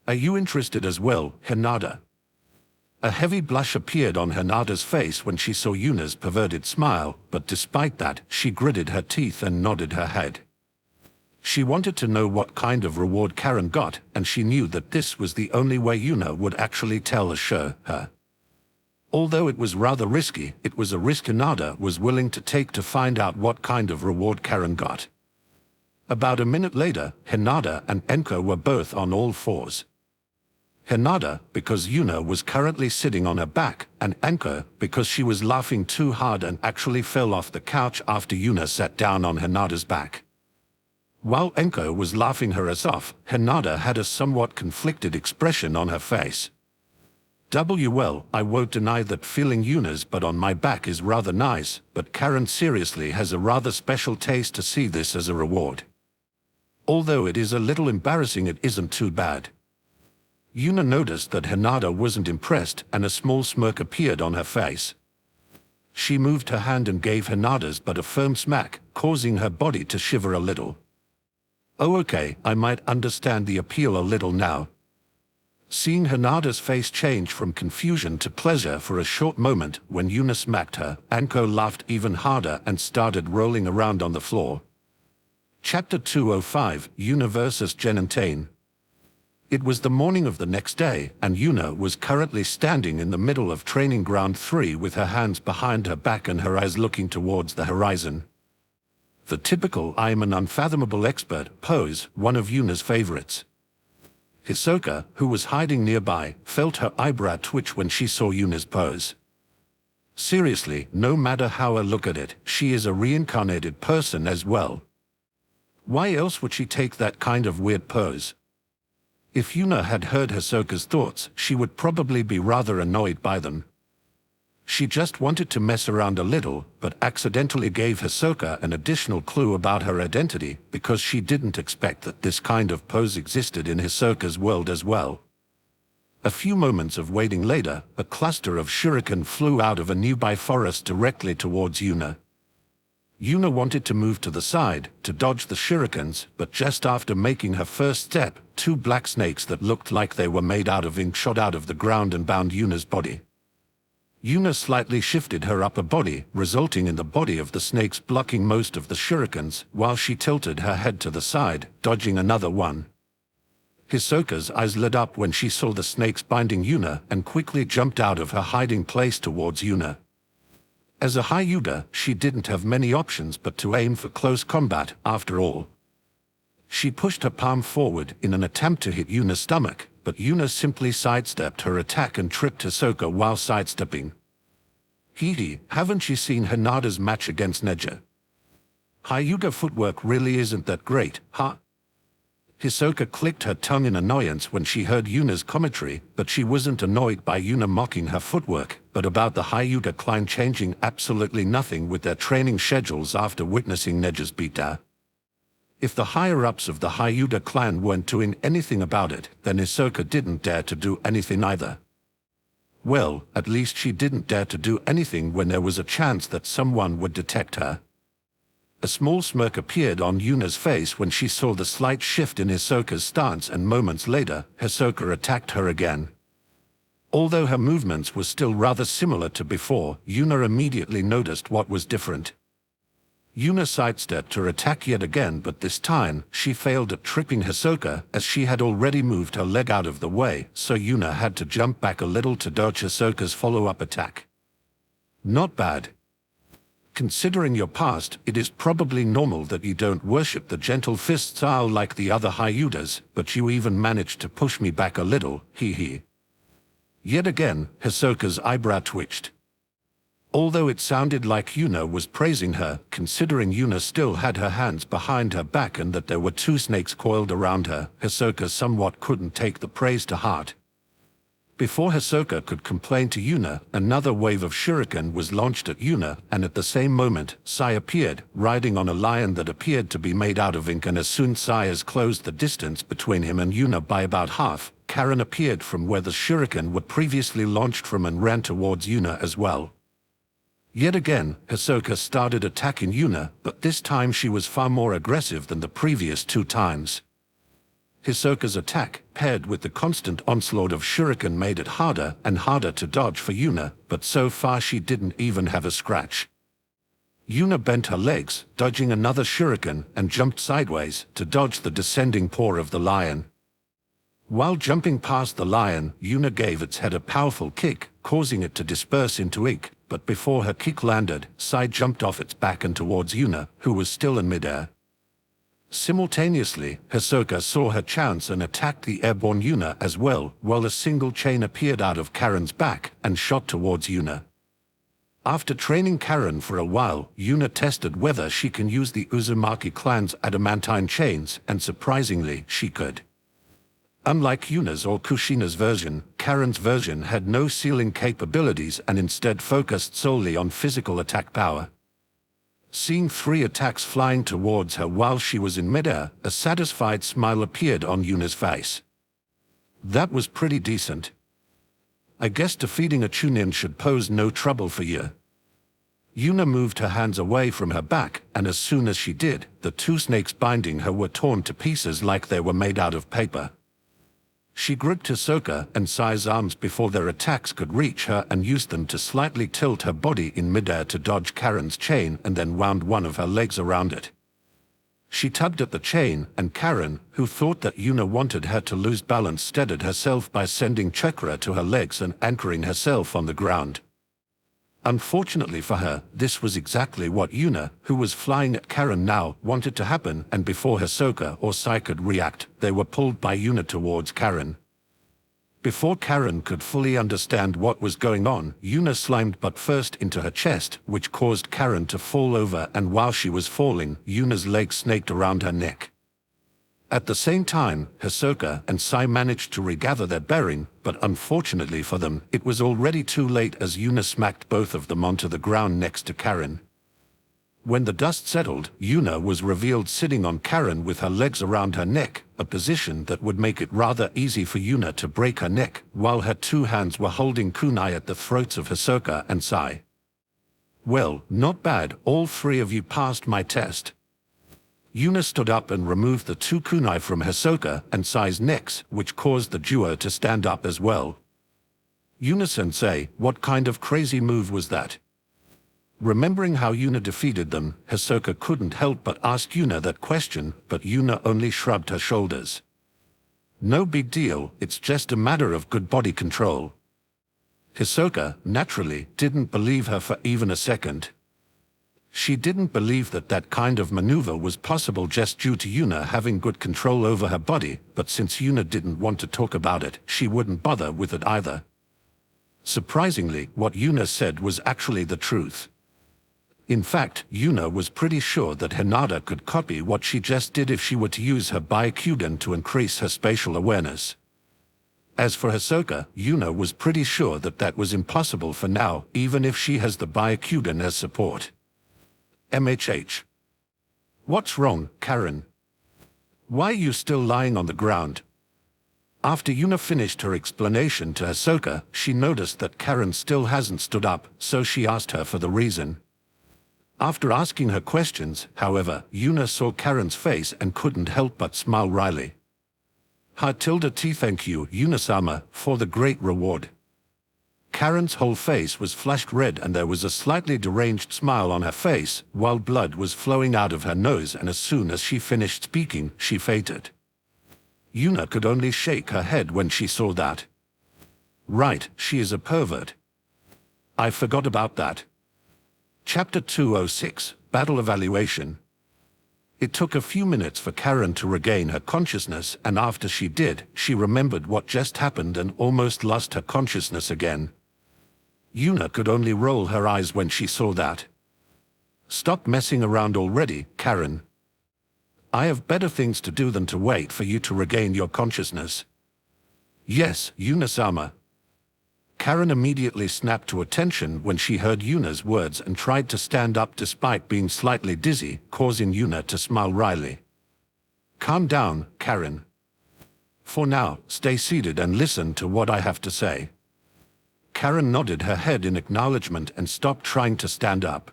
Are you interested as well, Hinata? A heavy blush appeared on Hinata's face when she saw Yuna's perverted smile, but despite that, she gritted her teeth and nodded her head. She wanted to know what kind of reward Karen got, and she knew that this was the only way Yuna would actually tell her. Although it was rather risky, it was a risk Hinata was willing to take to find out what kind of reward Karen got. About a minute later, Hinata and Enko were both on all fours. Hinata, because Yuna was currently sitting on her back, and Enko, because she was laughing too hard and actually fell off the couch after Yuna sat down on Hinata's back. While Enko was laughing her ass off, Hinata had a somewhat conflicted expression on her face. Well, I won't deny that feeling Yuna's butt on my back is rather nice, but Karen seriously has a rather special taste to see this as a reward. Although it is a little embarrassing, it isn't too bad. Yuna noticed that Hinata wasn't impressed, and a small smirk appeared on her face. She moved her hand and gave Hinata's butt a firm smack, causing her body to shiver a little. Oh okay, I might understand the appeal a little now. Seeing Hinata's face change from confusion to pleasure for a short moment when Yuna smacked her, Anko laughed even harder and started rolling around on the floor. Chapter 205, Yuna vs. Genentane. It was the morning of the next day, and Yuna was currently standing in the middle of Training Ground 3 with her hands behind her back and her eyes looking towards the horizon. The typical "I'm an unfathomable expert" pose, one of Yuna's favorites. Hisoka, who was hiding nearby, felt her eyebrow twitch when she saw Yuna's pose. Seriously, no matter how I look at it, she is a reincarnated person as well. Why else would she take that kind of weird pose? If Yuna had heard Hisoka's thoughts, she would probably be rather annoyed by them. She just wanted to mess around a little, but accidentally gave Hisoka an additional clue about her identity because she didn't expect that this kind of pose existed in Hisoka's world as well. A few moments of waiting later, a cluster of shuriken flew out of a nearby forest directly towards Yuna. Yuna wanted to move to the side to dodge the shurikens, but just after making her first step, two black snakes that looked like they were made out of ink shot out of the ground and bound Yuna's body. Yuna slightly shifted her upper body, resulting in the body of the snakes blocking most of the shurikens, while she tilted her head to the side, dodging another one. Hisoka's eyes lit up when she saw the snakes binding Yuna and quickly jumped out of her hiding place towards Yuna. As a Hyuga, she didn't have many options but to aim for close combat, after all. She pushed her palm forward in an attempt to hit Yuna's stomach, but Yuna simply sidestepped her attack and tripped Hisoka while sidestepping. Hee, haven't you seen Hinata's match against Neja? Hyuga footwork really isn't that great, huh? Hisoka clicked her tongue in annoyance when she heard Yuna's commentary, but she wasn't annoyed by Yuna mocking her footwork, but about the Hyuga clan changing absolutely nothing with their training schedules after witnessing Neja's beatdown. If the higher-ups of the Hyuga clan weren't doing anything about it, then Hisoka didn't dare to do anything either. Well, at least she didn't dare to do anything when there was a chance that someone would detect her. A small smirk appeared on Yuna's face when she saw the slight shift in Hisoka's stance, and moments later, Hisoka attacked her again. Although her movements were still rather similar to before, Yuna immediately noticed what was different. Yuna sidestepped her attack yet again, but this time, she failed at tripping Hisoka as she had already moved her leg out of the way, so Yuna had to jump back a little to dodge Hisoka's follow-up attack. Not bad. Considering your past, it is probably normal that you don't worship the gentle fist style like the other Hyugas, but you even managed to push me back a little, hee. Yet again, Hisoka's eyebrow twitched. Although it sounded like Yuna was praising her, considering Yuna still had her hands behind her back and that there were two snakes coiled around her, Hisoka somewhat couldn't take the praise to heart. Before Hisoka could complain to Yuna, another wave of shuriken was launched at Yuna, and at the same moment, Sai appeared, riding on a lion that appeared to be made out of ink, and as soon Sai has closed the distance between him and Yuna by about half, Karen appeared from where the shuriken were previously launched from and ran towards Yuna as well. Yet again, Hisoka started attacking Yuna, but this time she was far more aggressive than the previous 2 times. Hisoka's attack, paired with the constant onslaught of shuriken, made it harder and harder to dodge for Yuna, but so far she didn't even have a scratch. Yuna bent her legs, dodging another shuriken, and jumped sideways to dodge the descending paw of the lion. While jumping past the lion, Yuna gave its head a powerful kick, causing it to disperse into ink, but before her kick landed, Sai jumped off its back and towards Yuna, who was still in midair. Simultaneously, Hisoka saw her chance and attacked the airborne Yuna as well, while a single chain appeared out of Karen's back and shot towards Yuna. After training Karen for a while, Yuna tested whether she can use the Uzumaki clan's adamantine chains, and surprisingly, she could. Unlike Yuna's or Kushina's version, Karen's version had no sealing capabilities and instead focused solely on physical attack power. Seeing 3 attacks flying towards her while she was in midair, a satisfied smile appeared on Yuna's face. That was pretty decent. I guess defeating a Chunin should pose no trouble for you. Yuna moved her hands away from her back, and as soon as she did, the 2 snakes binding her were torn to pieces like they were made out of paper. She gripped Hisoka and Sai's arms before their attacks could reach her and used them to slightly tilt her body in midair to dodge Karen's chain and then wound one of her legs around it. She tugged at the chain, and Karen, who thought that Yuna wanted her to lose balance, steadied herself by sending chakra to her legs and anchoring herself on the ground. Unfortunately for her, this was exactly what Yuna, who was flying at Karen now, wanted to happen, and before Hisoka or Sai could react, they were pulled by Yuna towards Karen. Before Karen could fully understand what was going on, Yuna slimed butt first into her chest, which caused Karen to fall over, and while she was falling, Yuna's legs snaked around her neck. At the same time, Hisoka and Sai managed to regather their bearing, but unfortunately for them, it was already too late as Yuna smacked both of them onto the ground next to Karen. When the dust settled, Yuna was revealed sitting on Karen with her legs around her neck, a position that would make it rather easy for Yuna to break her neck, while her 2 hands were holding kunai at the throats of Hisoka and Sai. Well, not bad, all 3 of you passed my test. Yuna stood up and removed the 2 kunai from Hisoka and Sai's necks, which caused the duo to stand up as well. Yuna-sensei, what kind of crazy move was that? Remembering how Yuna defeated them, Hisoka couldn't help but ask Yuna that question, but Yuna only shrugged her shoulders. No big deal, it's just a matter of good body control. Hisoka, naturally, didn't believe her for even a second. She didn't believe that that kind of maneuver was possible just due to Yuna having good control over her body, but since Yuna didn't want to talk about it, she wouldn't bother with it either. Surprisingly, what Yuna said was actually the truth. In fact, Yuna was pretty sure that Hinata could copy what she just did if she were to use her Byakugan to increase her spatial awareness. As for Hisoka, Yuna was pretty sure that that was impossible for now, even if she has the Byakugan as support. MHH. What's wrong, Karen? Why are you still lying on the ground? After Yuna finished her explanation to Hisoka, she noticed that Karen still hasn't stood up, so she asked her for the reason. After asking her questions, however, Yuna saw Karen's face and couldn't help but smile wryly. Ha-tilde-t, thank you, Yuna-sama, for the great reward. Karen's whole face was flushed red and there was a slightly deranged smile on her face, while blood was flowing out of her nose, and as soon as she finished speaking, she fainted. Yuna could only shake her head when she saw that. Right, she is a pervert. I forgot about that. Chapter 206, Battle Evaluation. It took a few minutes for Karen to regain her consciousness, and after she did, she remembered what just happened and almost lost her consciousness again. Yuna could only roll her eyes when she saw that. Stop messing around already, Karen. I have better things to do than to wait for you to regain your consciousness. Yes, Yuna-sama. Karen immediately snapped to attention when she heard Yuna's words and tried to stand up despite being slightly dizzy, causing Yuna to smile wryly. Calm down, Karen. For now, stay seated and listen to what I have to say. Karen nodded her head in acknowledgement and stopped trying to stand up.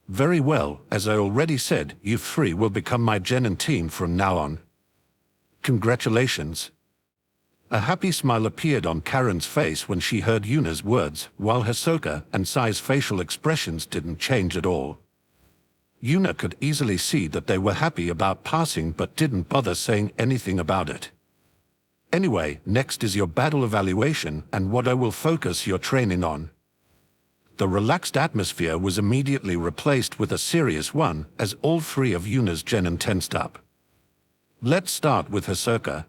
Very well, as I already said, you three will become my genin team from now on. Congratulations. A happy smile appeared on Karen's face when she heard Yuna's words, while Hisoka and Sai's facial expressions didn't change at all. Yuna could easily see that they were happy about passing but didn't bother saying anything about it. Anyway, next is your battle evaluation and what I will focus your training on. The relaxed atmosphere was immediately replaced with a serious one as all three of Yuna's genin tensed up. Let's start with Hisoka.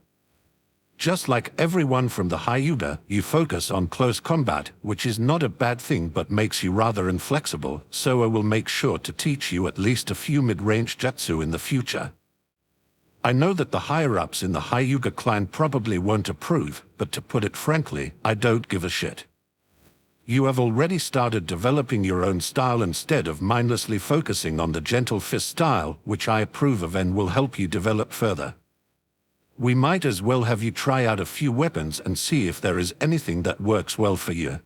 Just like everyone from the Hyuga, you focus on close combat, which is not a bad thing but makes you rather inflexible, so I will make sure to teach you at least a few mid-range jutsu in the future. I know that the higher-ups in the Hyuga clan probably won't approve, but to put it frankly, I don't give a shit. You have already started developing your own style instead of mindlessly focusing on the gentle fist style, which I approve of and will help you develop further. We might as well have you try out a few weapons and see if there is anything that works well for you.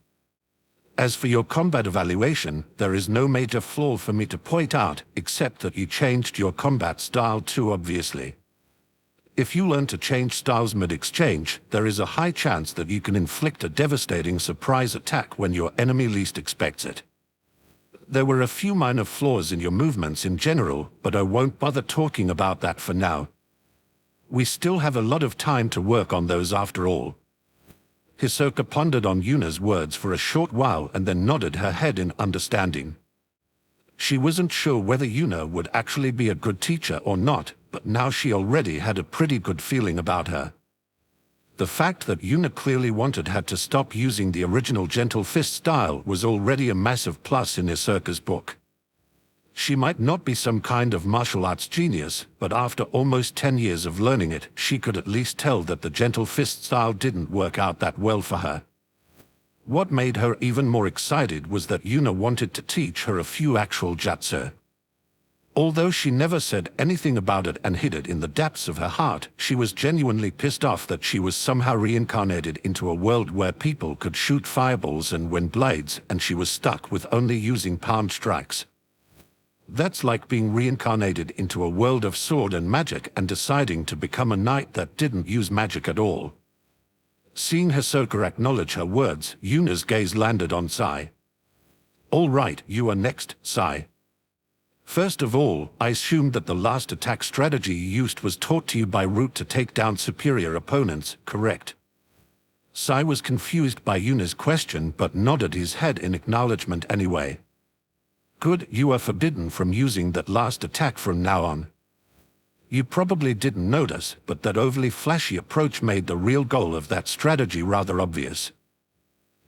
As for your combat evaluation, there is no major flaw for me to point out, except that you changed your combat style too obviously. If you learn to change styles mid-exchange, there is a high chance that you can inflict a devastating surprise attack when your enemy least expects it. There were a few minor flaws in your movements in general, but I won't bother talking about that for now. We still have a lot of time to work on those after all. Hisoka pondered on Yuna's words for a short while and then nodded her head in understanding. She wasn't sure whether Yuna would actually be a good teacher or not, but now she already had a pretty good feeling about her. The fact that Yuna clearly wanted her to stop using the original gentle fist style was already a massive plus in Hisoka's book. She might not be some kind of martial arts genius, but after almost 10 years of learning it, she could at least tell that the gentle fist style didn't work out that well for her. What made her even more excited was that Yuna wanted to teach her a few actual jutsu. Although she never said anything about it and hid it in the depths of her heart, she was genuinely pissed off that she was somehow reincarnated into a world where people could shoot fireballs and wind blades, and she was stuck with only using palm strikes. That's like being reincarnated into a world of sword and magic and deciding to become a knight that didn't use magic at all. Seeing Hisoka acknowledge her words, Yuna's gaze landed on Sai. All right, you are next, Sai. First of all, I assumed that the last attack strategy you used was taught to you by root to take down superior opponents, correct? Sai was confused by Yuna's question but nodded his head in acknowledgement anyway. Good, you are forbidden from using that last attack from now on. You probably didn't notice, but that overly flashy approach made the real goal of that strategy rather obvious.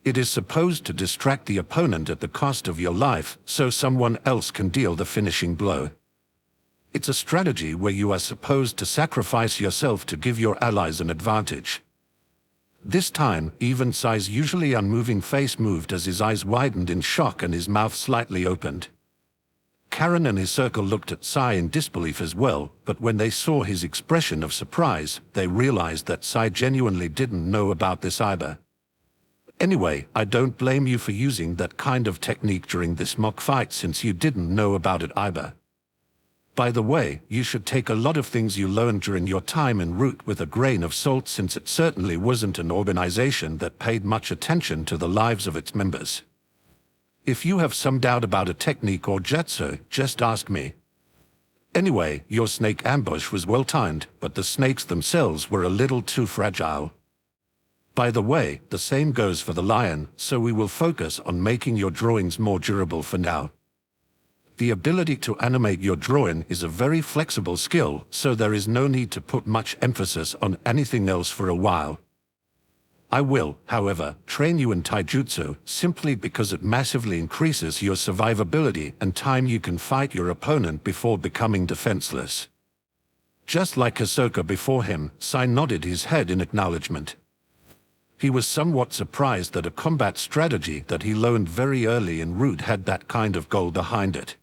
It is supposed to distract the opponent at the cost of your life, so someone else can deal the finishing blow. It's a strategy where you are supposed to sacrifice yourself to give your allies an advantage. This time, even Sai's usually unmoving face moved as his eyes widened in shock and his mouth slightly opened. Karen and Hisoka looked at Sai in disbelief as well, but when they saw his expression of surprise, they realized that Sai genuinely didn't know about this either. Anyway, I don't blame you for using that kind of technique during this mock fight since you didn't know about it either. By the way, you should take a lot of things you learned during your time in Root with a grain of salt since it certainly wasn't an organization that paid much attention to the lives of its members. If you have some doubt about a technique or jutsu, just ask me. Anyway, your snake ambush was well timed, but the snakes themselves were a little too fragile. By the way, the same goes for the lion, so we will focus on making your drawings more durable for now. The ability to animate your drawing is a very flexible skill, so there is no need to put much emphasis on anything else for a while. I will, however, train you in taijutsu simply because it massively increases your survivability and time you can fight your opponent before becoming defenseless. Just like Hisoka before him, Sai nodded his head in acknowledgement. He was somewhat surprised that a combat strategy that he learned very early in Root had that kind of goal behind it.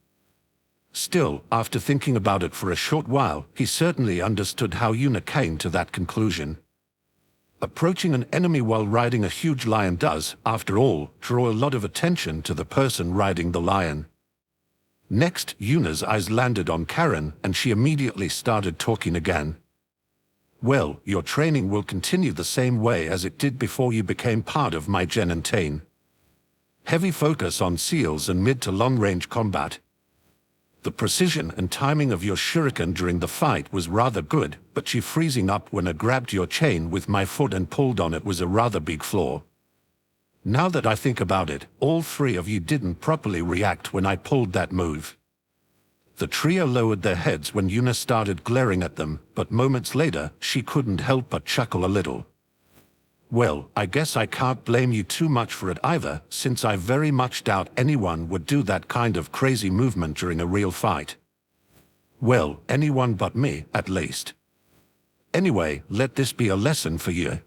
Still, after thinking about it for a short while, he certainly understood how Yuna came to that conclusion. Approaching an enemy while riding a huge lion does, after all, draw a lot of attention to the person riding the lion. Next, Yuna's eyes landed on Karen, and she immediately started talking again. Well, your training will continue the same way as it did before you became part of my Genentane. Heavy focus on seals and mid to long-range combat. The precision and timing of your shuriken during the fight was rather good, but you freezing up when I grabbed your chain with my foot and pulled on it was a rather big flaw. Now that I think about it, all three of you didn't properly react when I pulled that move. The trio lowered their heads when Yuna started glaring at them, but moments later, she couldn't help but chuckle a little. Well, I guess I can't blame you too much for it either, since I very much doubt anyone would do that kind of crazy movement during a real fight. Well, anyone but me, at least. Anyway, let this be a lesson for you.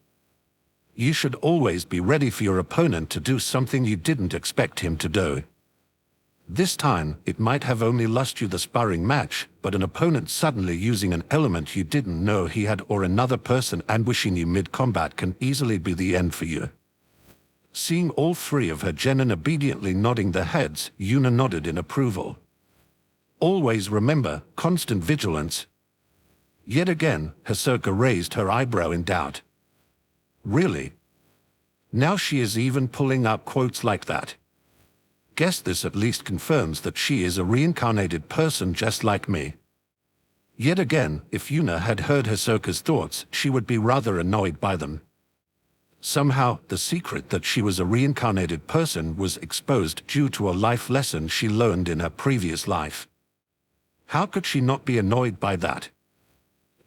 You should always be ready for your opponent to do something you didn't expect him to do. This time, it might have only lost you the sparring match, but an opponent suddenly using an element you didn't know he had or another person ambushing you mid-combat can easily be the end for you. Seeing all three of her genin obediently nodding their heads, Yuna nodded in approval. Always remember, constant vigilance. Yet again, Hisoka raised her eyebrow in doubt. Really? Now she is even pulling up quotes like that. Guess this at least confirms that she is a reincarnated person just like me. Yet again, if Yuna had heard Hisoka's thoughts, she would be rather annoyed by them. Somehow, the secret that she was a reincarnated person was exposed due to a life lesson she learned in her previous life. How could she not be annoyed by that?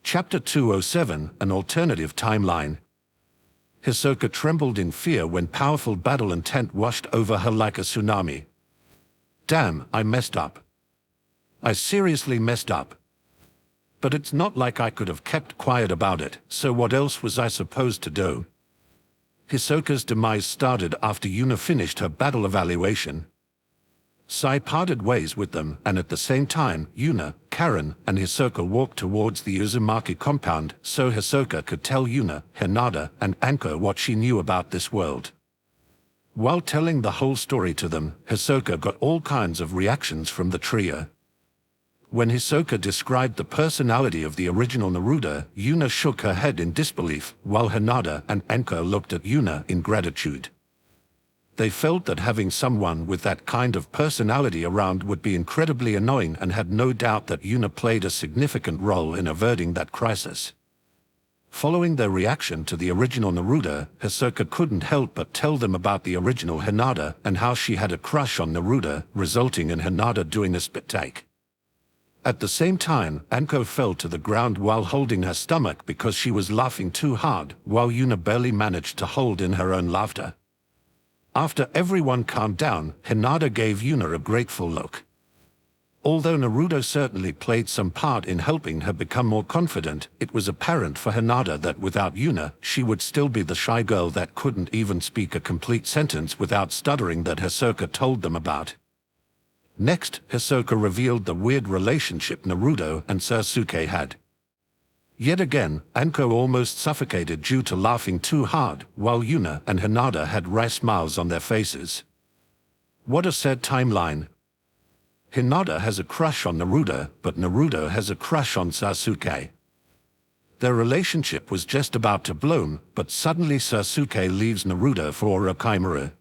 Chapter 207, An Alternative Timeline. Hisoka trembled in fear when powerful battle intent washed over her like a tsunami. Damn, I messed up. I seriously messed up. But it's not like I could have kept quiet about it, so what else was I supposed to do? Hisoka's demise started after Yuna finished her battle evaluation. Sai parted ways with them, and at the same time, Yuna, Karen, and Hisoka walked towards the Uzumaki compound so Hisoka could tell Yuna, Hinata, and Anko what she knew about this world. While telling the whole story to them, Hisoka got all kinds of reactions from the trio. When Hisoka described the personality of the original Naruto, Yuna shook her head in disbelief, while Hinata and Anko looked at Yuna in gratitude. They felt that having someone with that kind of personality around would be incredibly annoying and had no doubt that Yuna played a significant role in averting that crisis. Following their reaction to the original Naruto, Hisoka couldn't help but tell them about the original Hinata and how she had a crush on Naruto, resulting in Hinata doing a spit take. At the same time, Anko fell to the ground while holding her stomach because she was laughing too hard, while Yuna barely managed to hold in her own laughter. After everyone calmed down, Hinata gave Yuna a grateful look. Although Naruto certainly played some part in helping her become more confident, it was apparent for Hinata that without Yuna, she would still be the shy girl that couldn't even speak a complete sentence without stuttering that Hisoka told them about. Next, Hisoka revealed the weird relationship Naruto and Sasuke had. Yet again, Anko almost suffocated due to laughing too hard, while Yuna and Hinata had wry smiles on their faces. What a sad timeline. Hinata has a crush on Naruto, but Naruto has a crush on Sasuke. Their relationship was just about to bloom, but suddenly Sasuke leaves Naruto for Orochimaru.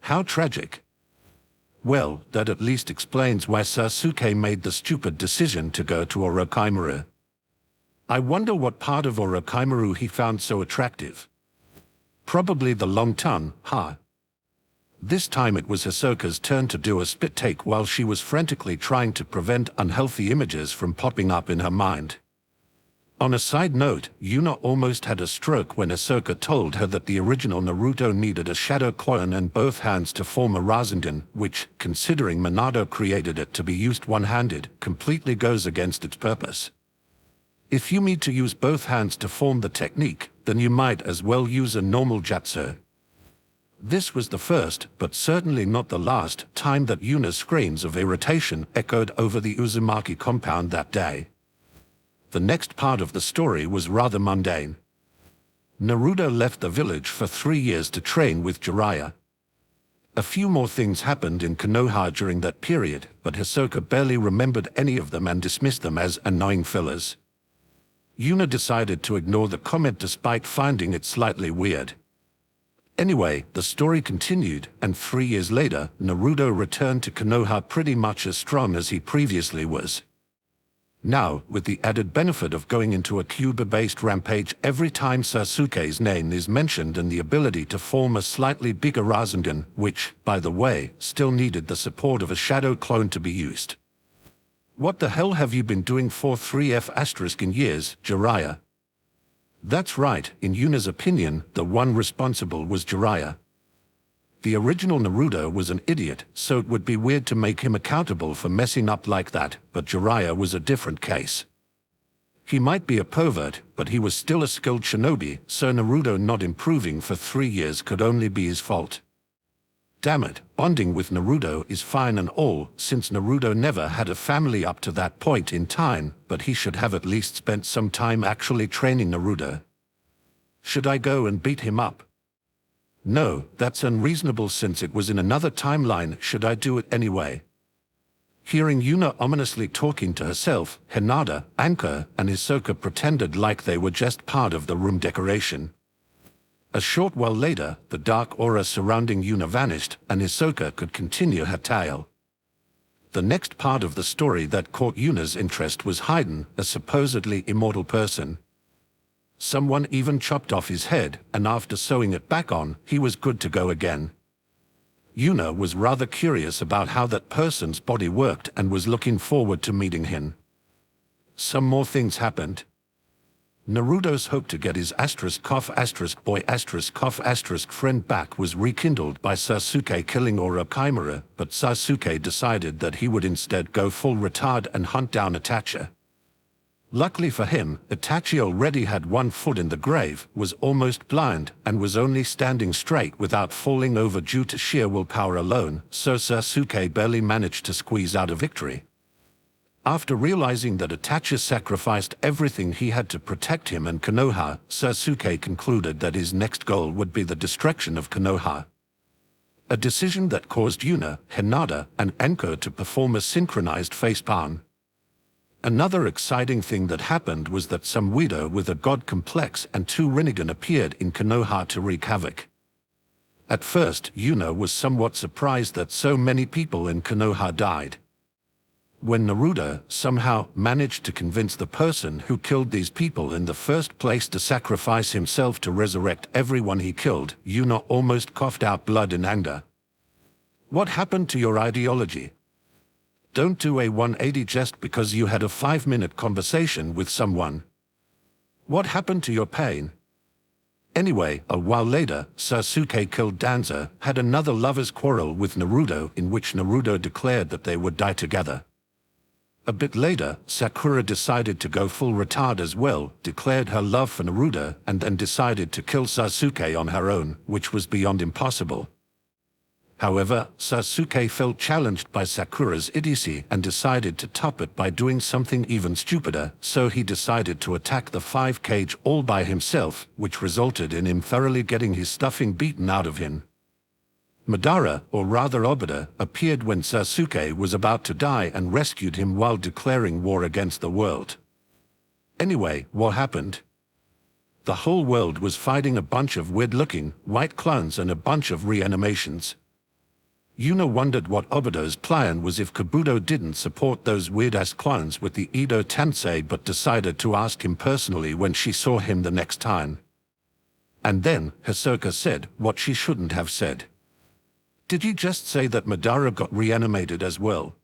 How tragic. Well, that at least explains why Sasuke made the stupid decision to go to Orochimaru. I wonder what part of Orochimaru he found so attractive. Probably the long tongue, huh? This time it was Hisoka's turn to do a spit take while she was frantically trying to prevent unhealthy images from popping up in her mind. On a side note, Yuna almost had a stroke when Hisoka told her that the original Naruto needed a shadow clone in both hands to form a Rasengan, which, considering Minato created it to be used one-handed, completely goes against its purpose. If you need to use both hands to form the technique, then you might as well use a normal jutsu. This was the first, but certainly not the last, time that Yuna's screams of irritation echoed over the Uzumaki compound that day. The next part of the story was rather mundane. Naruto left the village for 3 years to train with Jiraiya. A few more things happened in Konoha during that period, but Hisoka barely remembered any of them and dismissed them as annoying fillers. Yuna decided to ignore the comment despite finding it slightly weird. Anyway, the story continued, and 3 years later, Naruto returned to Konoha pretty much as strong as he previously was. Now, with the added benefit of going into a Kyuubi-based rampage every time Sasuke's name is mentioned and the ability to form a slightly bigger Rasengan, which, by the way, still needed the support of a shadow clone to be used. What the hell have you been doing for 3F* in years, Jiraiya? That's right, in Yuna's opinion, the one responsible was Jiraiya. The original Naruto was an idiot, so it would be weird to make him accountable for messing up like that, but Jiraiya was a different case. He might be a pervert, but he was still a skilled shinobi, so Naruto not improving for 3 years could only be his fault. Damn it, bonding with Naruto is fine and all, since Naruto never had a family up to that point in time, but he should have at least spent some time actually training Naruto. Should I go and beat him up? No, that's unreasonable since it was in another timeline. Should I do it anyway? Hearing Yuna ominously talking to herself, Hinata, Anko, and Hisoka pretended like they were just part of the room decoration. A short while later, the dark aura surrounding Yuna vanished, and Hisoka could continue her tale. The next part of the story that caught Yuna's interest was Haiden, a supposedly immortal person. Someone even chopped off his head, and after sewing it back on, he was good to go again. Yuna was rather curious about how that person's body worked and was looking forward to meeting him. Some more things happened. Naruto's hope to get his *boy**boy*** friend back was rekindled by Sasuke killing Orochimaru, but Sasuke decided that he would instead go full retard and hunt down Itachi. Luckily for him, Itachi already had one foot in the grave, was almost blind, and was only standing straight without falling over due to sheer willpower alone, so Sasuke barely managed to squeeze out a victory. After realizing that Itachi sacrificed everything he had to protect him and Konoha, Sasuke concluded that his next goal would be the destruction of Konoha. A decision that caused Yuna, Hinata, and Anko to perform a synchronized facepalm. Another exciting thing that happened was that some weirdo with a god complex and 2 Rinnegan appeared in Konoha to wreak havoc. At first, Yuna was somewhat surprised that so many people in Konoha died. When Naruto somehow managed to convince the person who killed these people in the first place to sacrifice himself to resurrect everyone he killed, Yuna almost coughed out blood in anger. What happened to your ideology? Don't do a 180 just because you had a 5-minute conversation with someone. What happened to your pain? Anyway, a while later, Sasuke killed Danzo, had another lover's quarrel with Naruto in which Naruto declared that they would die together. A bit later, Sakura decided to go full retard as well, declared her love for Naruto, and then decided to kill Sasuke on her own, which was beyond impossible. However, Sasuke felt challenged by Sakura's idiocy and decided to top it by doing something even stupider, so he decided to attack the 5 cage all by himself, which resulted in him thoroughly getting his stuffing beaten out of him. Madara, or rather Obita, appeared when Sasuke was about to die and rescued him while declaring war against the world. Anyway, what happened? The whole world was fighting a bunch of weird-looking, white clones and a bunch of reanimations. Yuna wondered what Obito's plan was if Kabuto didn't support those weird-ass clones with the Edo Tensei but decided to ask him personally when she saw him the next time. And then, Hisoka said what she shouldn't have said. Did he just say that Madara got reanimated as well?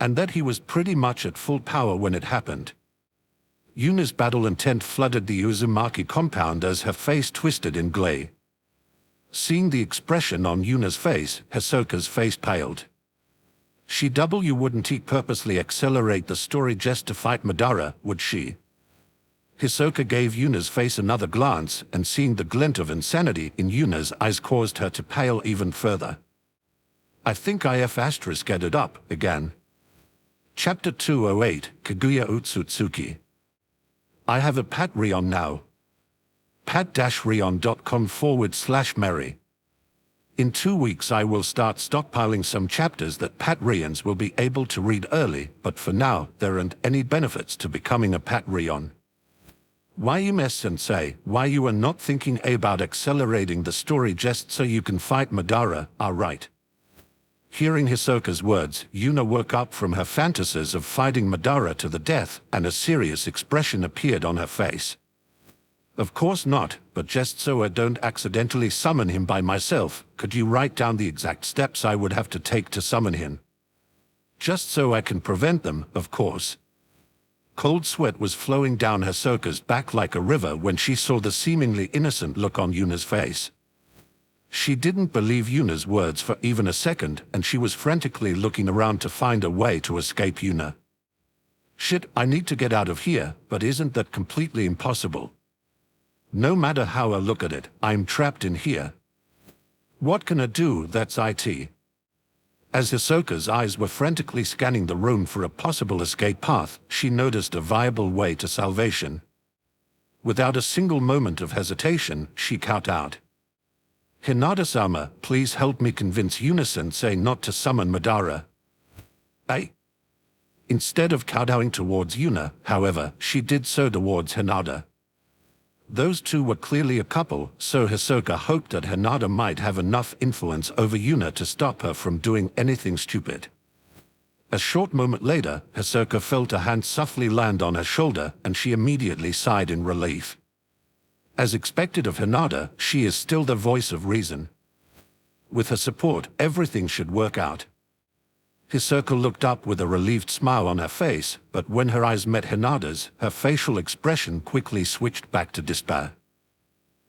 And that he was pretty much at full power when it happened? Yuna's battle intent flooded the Uzumaki compound as her face twisted in glee. Seeing the expression on Yuna's face, Hisoka's face paled. She wouldn't purposely accelerate the story just to fight Madara, would she? Hisoka gave Yuna's face another glance, and seeing the glint of insanity in Yuna's eyes caused her to pale even further. I think IF asterisk added up again. Chapter 208, Kaguya Otsutsuki. I have a Patreon now. pat-reon.com/Mary. In 2 weeks I will start stockpiling some chapters that Patreons will be able to read early, but for now there aren't any benefits to becoming a Patreon. Why you mess and say, why you are not thinking about accelerating the story just so you can fight Madara, are right. Hearing Hisoka's words, Yuna woke up from her fantasies of fighting Madara to the death, and a serious expression appeared on her face. Of course not, but just so I don't accidentally summon him by myself, could you write down the exact steps I would have to take to summon him? Just so I can prevent them, of course. Cold sweat was flowing down Hisoka's back like a river when she saw the seemingly innocent look on Yuna's face. She didn't believe Yuna's words for even a second, and she was frantically looking around to find a way to escape Yuna. Shit, I need to get out of here, but isn't that completely impossible? No matter how I look at it, I'm trapped in here. What can I do? That's it. As Hisoka's eyes were frantically scanning the room for a possible escape path, she noticed a viable way to salvation. Without a single moment of hesitation, she called out. Hinata-sama, please help me convince Yuna-sensei not to summon Madara. Instead of kowtowing towards Yuna, however, she did so towards Hinata. Those two were clearly a couple, so Hisoka hoped that Hinata might have enough influence over Yuna to stop her from doing anything stupid. A short moment later, Hisoka felt a hand softly land on her shoulder, and she immediately sighed in relief. As expected of Hinata, she is still the voice of reason. With her support, everything should work out. Hisoka looked up with a relieved smile on her face, but when her eyes met Hinata's, her facial expression quickly switched back to despair.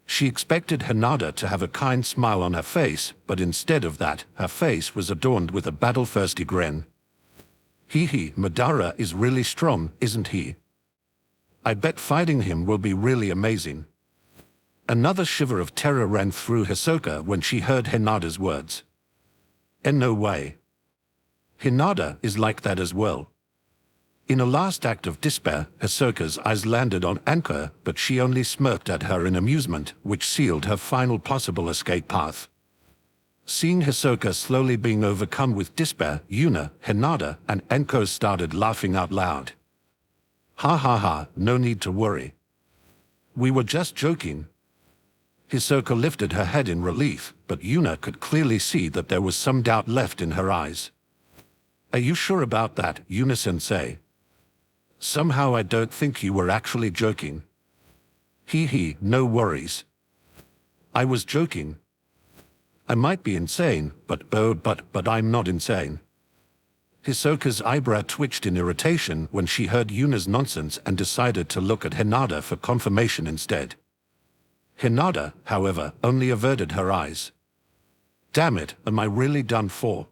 She expected Hinata to have a kind smile on her face, but instead of that, her face was adorned with a battle-thirsty grin. Hee, Madara is really strong, isn't he? I bet fighting him will be really amazing. Another shiver of terror ran through Hisoka when she heard Hinata's words. In no way. Hinata is like that as well. In a last act of despair, Hisoka's eyes landed on Anko, but she only smirked at her in amusement, which sealed her final possible escape path. Seeing Hisoka slowly being overcome with despair, Yuna, Hinata, and Anko started laughing out loud. Ha, no need to worry. We were just joking. Hisoka lifted her head in relief, but Yuna could clearly see that there was some doubt left in her eyes. Are you sure about that, Yuna-sensei? Somehow I don't think you were actually joking. Hee, no worries. I was joking. I might be insane, but I'm not insane. Hisoka's eyebrow twitched in irritation when she heard Yuna's nonsense and decided to look at Hinata for confirmation instead. Hinata, however, only averted her eyes. Damn it, am I really done for?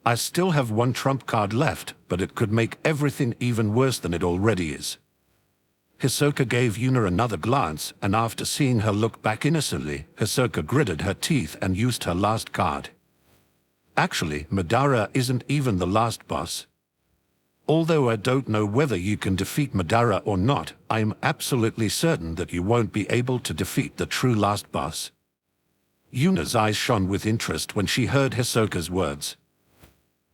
I still have one trump card left, but it could make everything even worse than it already is. Hisoka gave Yuna another glance, and after seeing her look back innocently, Hisoka gritted her teeth and used her last card. Actually, Madara isn't even the last boss. Although I don't know whether you can defeat Madara or not, I am absolutely certain that you won't be able to defeat the true last boss. Yuna's eyes shone with interest when she heard Hisoka's words.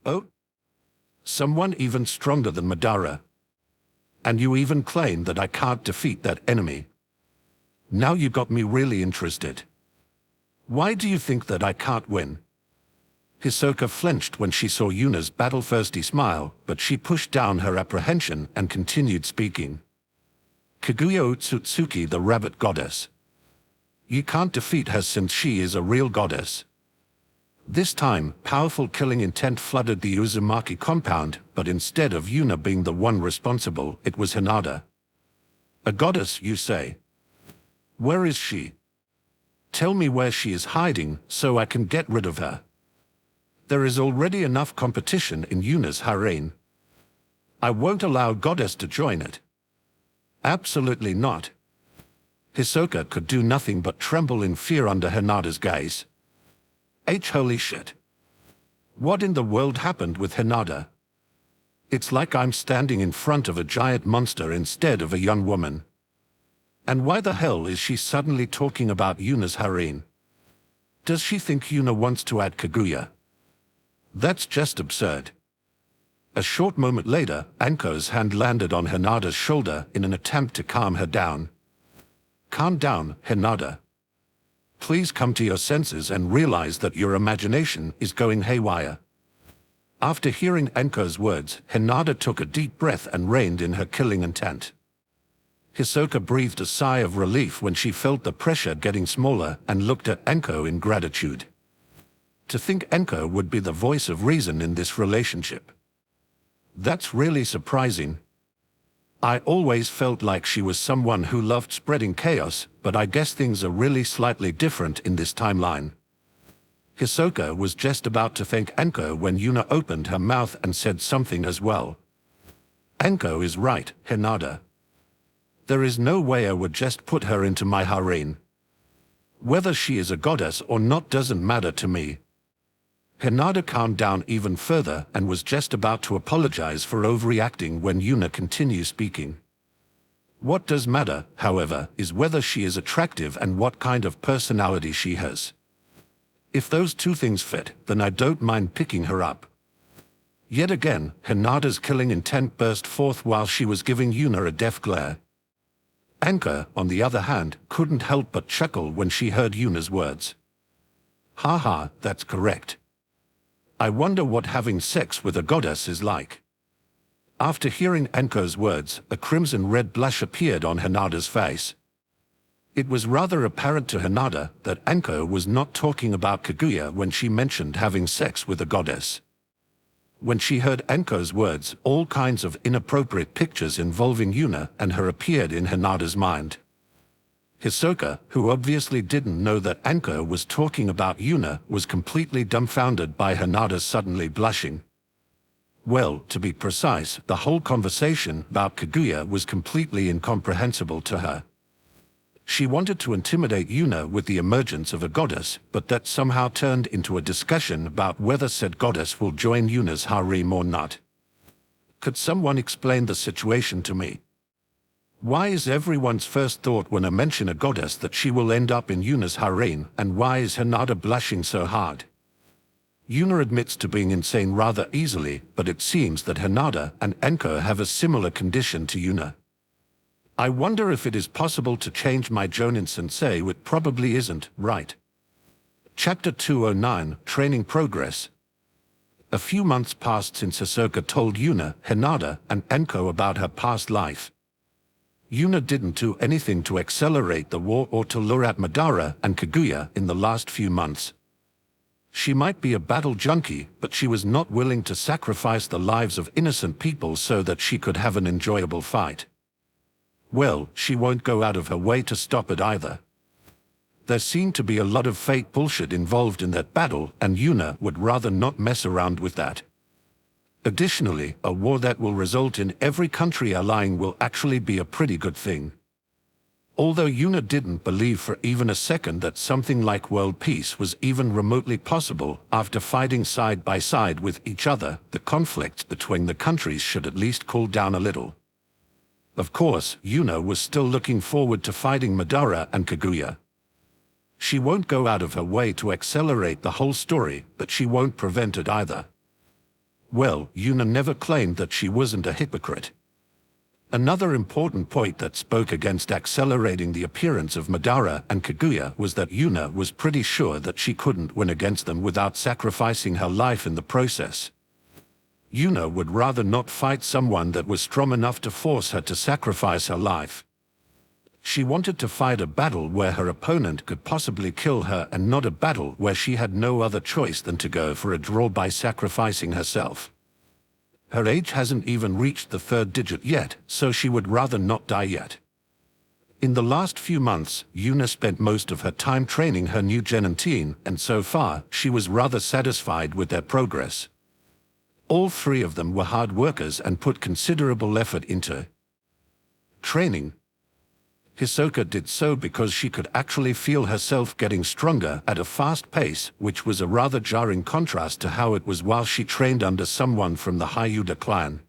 Oh? Someone even stronger than Madara. And you even claim that I can't defeat that enemy. Now you got me really interested. Why do you think that I can't win? Hisoka flinched when she saw Yuna's battle-thirsty smile, but she pushed down her apprehension and continued speaking. Kaguya Otsutsuki, the rabbit goddess. You can't defeat her since she is a real goddess. This time, powerful killing intent flooded the Uzumaki compound, but instead of Yuna being the one responsible, it was Hinata. A goddess, you say? Where is she? Tell me where she is hiding, so I can get rid of her. There is already enough competition in Yuna's harem. I won't allow Goddess to join it. Absolutely not. Hisoka could do nothing but tremble in fear under Hinata's gaze. Holy shit. What in the world happened with Hinata? It's like I'm standing in front of a giant monster instead of a young woman. And why the hell is she suddenly talking about Yuna's harem? Does she think Yuna wants to add Kaguya? That's just absurd. A short moment later, Anko's hand landed on Hinata's shoulder in an attempt to calm her down. Calm down, Hinata. Please come to your senses and realize that your imagination is going haywire. After hearing Anko's words, Hinata took a deep breath and reined in her killing intent. Hisoka breathed a sigh of relief when she felt the pressure getting smaller and looked at Anko in gratitude. To think Anko would be the voice of reason in this relationship. That's really surprising. I always felt like she was someone who loved spreading chaos, but I guess things are really slightly different in this timeline. Hisoka was just about to thank Anko when Yuna opened her mouth and said something as well. Anko is right, Hinata. There is no way I would just put her into my harem. Whether she is a goddess or not doesn't matter to me. Hinata calmed down even further and was just about to apologize for overreacting when Yuna continued speaking. What does matter, however, is whether she is attractive and what kind of personality she has. If those two things fit, then I don't mind picking her up. Yet again, Hinata's killing intent burst forth while she was giving Yuna a death glare. Anko, on the other hand, couldn't help but chuckle when she heard Yuna's words. Haha, that's correct. I wonder what having sex with a goddess is like. After hearing Anko's words, a crimson-red blush appeared on Hinata's face. It was rather apparent to Hinata that Anko was not talking about Kaguya when she mentioned having sex with a goddess. When she heard Anko's words, all kinds of inappropriate pictures involving Yuna and her appeared in Hinata's mind. Hisoka, who obviously didn't know that Anko was talking about Yuna, was completely dumbfounded by Hinata suddenly blushing. Well, to be precise, the whole conversation about Kaguya was completely incomprehensible to her. She wanted to intimidate Yuna with the emergence of a goddess, but that somehow turned into a discussion about whether said goddess will join Yuna's harem or not. Could someone explain the situation to me? Why is everyone's first thought when I mention a goddess that she will end up in Yuna's harem, and why is Hinata blushing so hard? Yuna admits to being insane rather easily, but it seems that Hinata and Anko have a similar condition to Yuna. I wonder if it is possible to change my Jonin sensei, which probably isn't, right? Chapter 209, Training Progress. A few months passed since Hisoka told Yuna, Hinata, and Anko about her past life. Yuna didn't do anything to accelerate the war or to lure out Madara and Kaguya in the last few months. She might be a battle junkie, but she was not willing to sacrifice the lives of innocent people so that she could have an enjoyable fight. Well, she won't go out of her way to stop it either. There seemed to be a lot of fake bullshit involved in that battle, and Yuna would rather not mess around with that. Additionally, a war that will result in every country allying will actually be a pretty good thing. Although Yuna didn't believe for even a second that something like world peace was even remotely possible, after fighting side by side with each other, the conflict between the countries should at least cool down a little. Of course, Yuna was still looking forward to fighting Madara and Kaguya. She won't go out of her way to accelerate the whole story, but she won't prevent it either. Well, Yuna never claimed that she wasn't a hypocrite. Another important point that spoke against accelerating the appearance of Madara and Kaguya was that Yuna was pretty sure that she couldn't win against them without sacrificing her life in the process. Yuna would rather not fight someone that was strong enough to force her to sacrifice her life. She wanted to fight a battle where her opponent could possibly kill her, and not a battle where she had no other choice than to go for a draw by sacrificing herself. Her age hasn't even reached the third digit yet, so she would rather not die yet. In the last few months, Yuna spent most of her time training her new Genin team, and so far, she was rather satisfied with their progress. All three of them were hard workers and put considerable effort into training. Hisoka did so because she could actually feel herself getting stronger at a fast pace, which was a rather jarring contrast to how it was while she trained under someone from the Hyuga clan.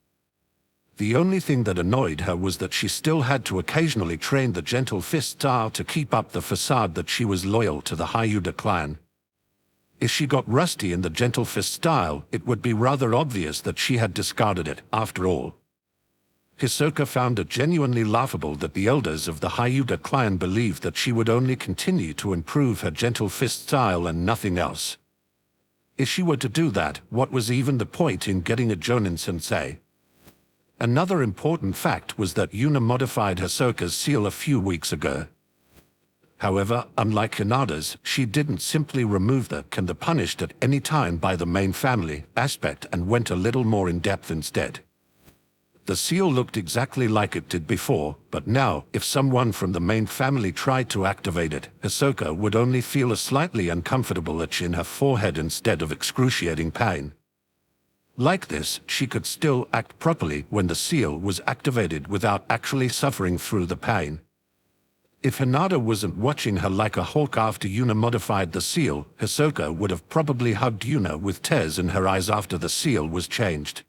The only thing that annoyed her was that she still had to occasionally train the gentle fist style to keep up the facade that she was loyal to the Hyuga clan. If she got rusty in the gentle fist style, it would be rather obvious that she had discarded it, after all. Hisoka found it genuinely laughable that the elders of the Hyuga clan believed that she would only continue to improve her gentle fist style and nothing else. If she were to do that, what was even the point in getting a Jonin sensei? Another important fact was that Yuna modified Hisoka's seal a few weeks ago. However, unlike Hinata's, she didn't simply remove the "can be punished at any time by the main family" aspect and went a little more in depth instead. The seal looked exactly like it did before, but now, if someone from the main family tried to activate it, Hisoka would only feel a slightly uncomfortable itch in her forehead instead of excruciating pain. Like this, she could still act properly when the seal was activated without actually suffering through the pain. If Hinata wasn't watching her like a hawk after Yuna modified the seal, Hisoka would have probably hugged Yuna with tears in her eyes after the seal was changed.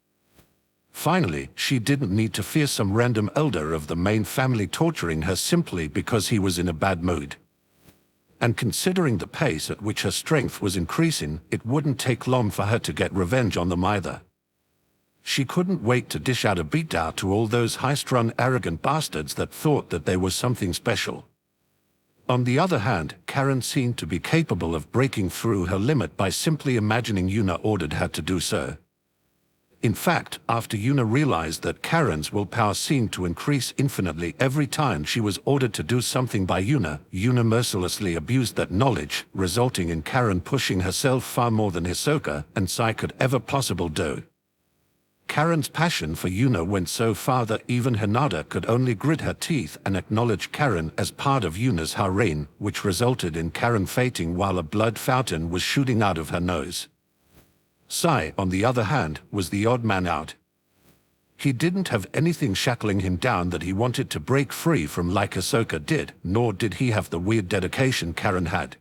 Finally, she didn't need to fear some random elder of the main family torturing her simply because he was in a bad mood. And considering the pace at which her strength was increasing, it wouldn't take long for her to get revenge on them either. She couldn't wait to dish out a beatdown to all those high-strung, arrogant bastards that thought that they were something special. On the other hand, Karen seemed to be capable of breaking through her limit by simply imagining Yuna ordered her to do so. In fact, after Yuna realized that Karen's willpower seemed to increase infinitely every time she was ordered to do something by Yuna, Yuna mercilessly abused that knowledge, resulting in Karen pushing herself far more than Hisoka and Sai could ever possibly do. Karen's passion for Yuna went so far that even Hinata could only grit her teeth and acknowledge Karen as part of Yuna's harem, which resulted in Karen fainting while a blood fountain was shooting out of her nose. Sai, on the other hand, was the odd man out. He didn't have anything shackling him down that he wanted to break free from like Hisoka did, nor did he have the weird dedication Karen had.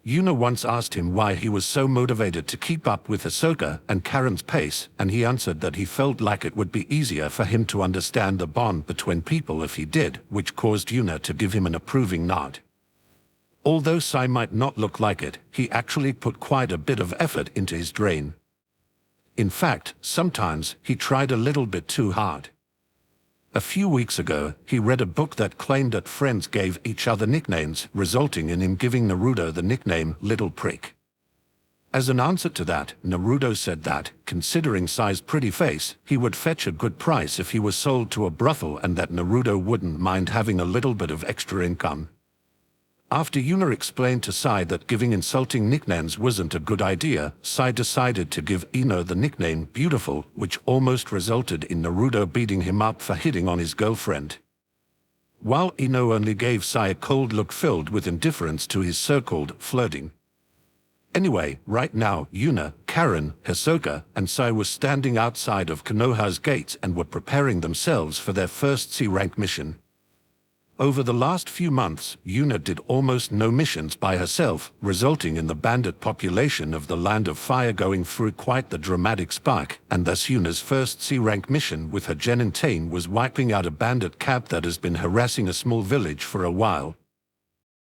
Yuna once asked him why he was so motivated to keep up with Hisoka and Karen's pace, and he answered that he felt like it would be easier for him to understand the bond between people if he did, which caused Yuna to give him an approving nod. Although Sai might not look like it, he actually put quite a bit of effort into his drain. In fact, sometimes he tried a little bit too hard. A few weeks ago, he read a book that claimed that friends gave each other nicknames, resulting in him giving Naruto the nickname Little Prick. As an answer to that, Naruto said that, considering Sai's pretty face, he would fetch a good price if he was sold to a brothel and that Naruto wouldn't mind having a little bit of extra income. After Yuna explained to Sai that giving insulting nicknames wasn't a good idea, Sai decided to give Ino the nickname Beautiful, which almost resulted in Naruto beating him up for hitting on his girlfriend. While Ino only gave Sai a cold look filled with indifference to his so-called flirting. Anyway, right now, Yuna, Karen, Hisoka, and Sai were standing outside of Konoha's gates and were preparing themselves for their first C-rank mission. Over the last few months, Yuna did almost no missions by herself, resulting in the bandit population of the Land of Fire going through quite the dramatic spike, and thus Yuna's first C-rank mission with her genin team was wiping out a bandit camp that has been harassing a small village for a while.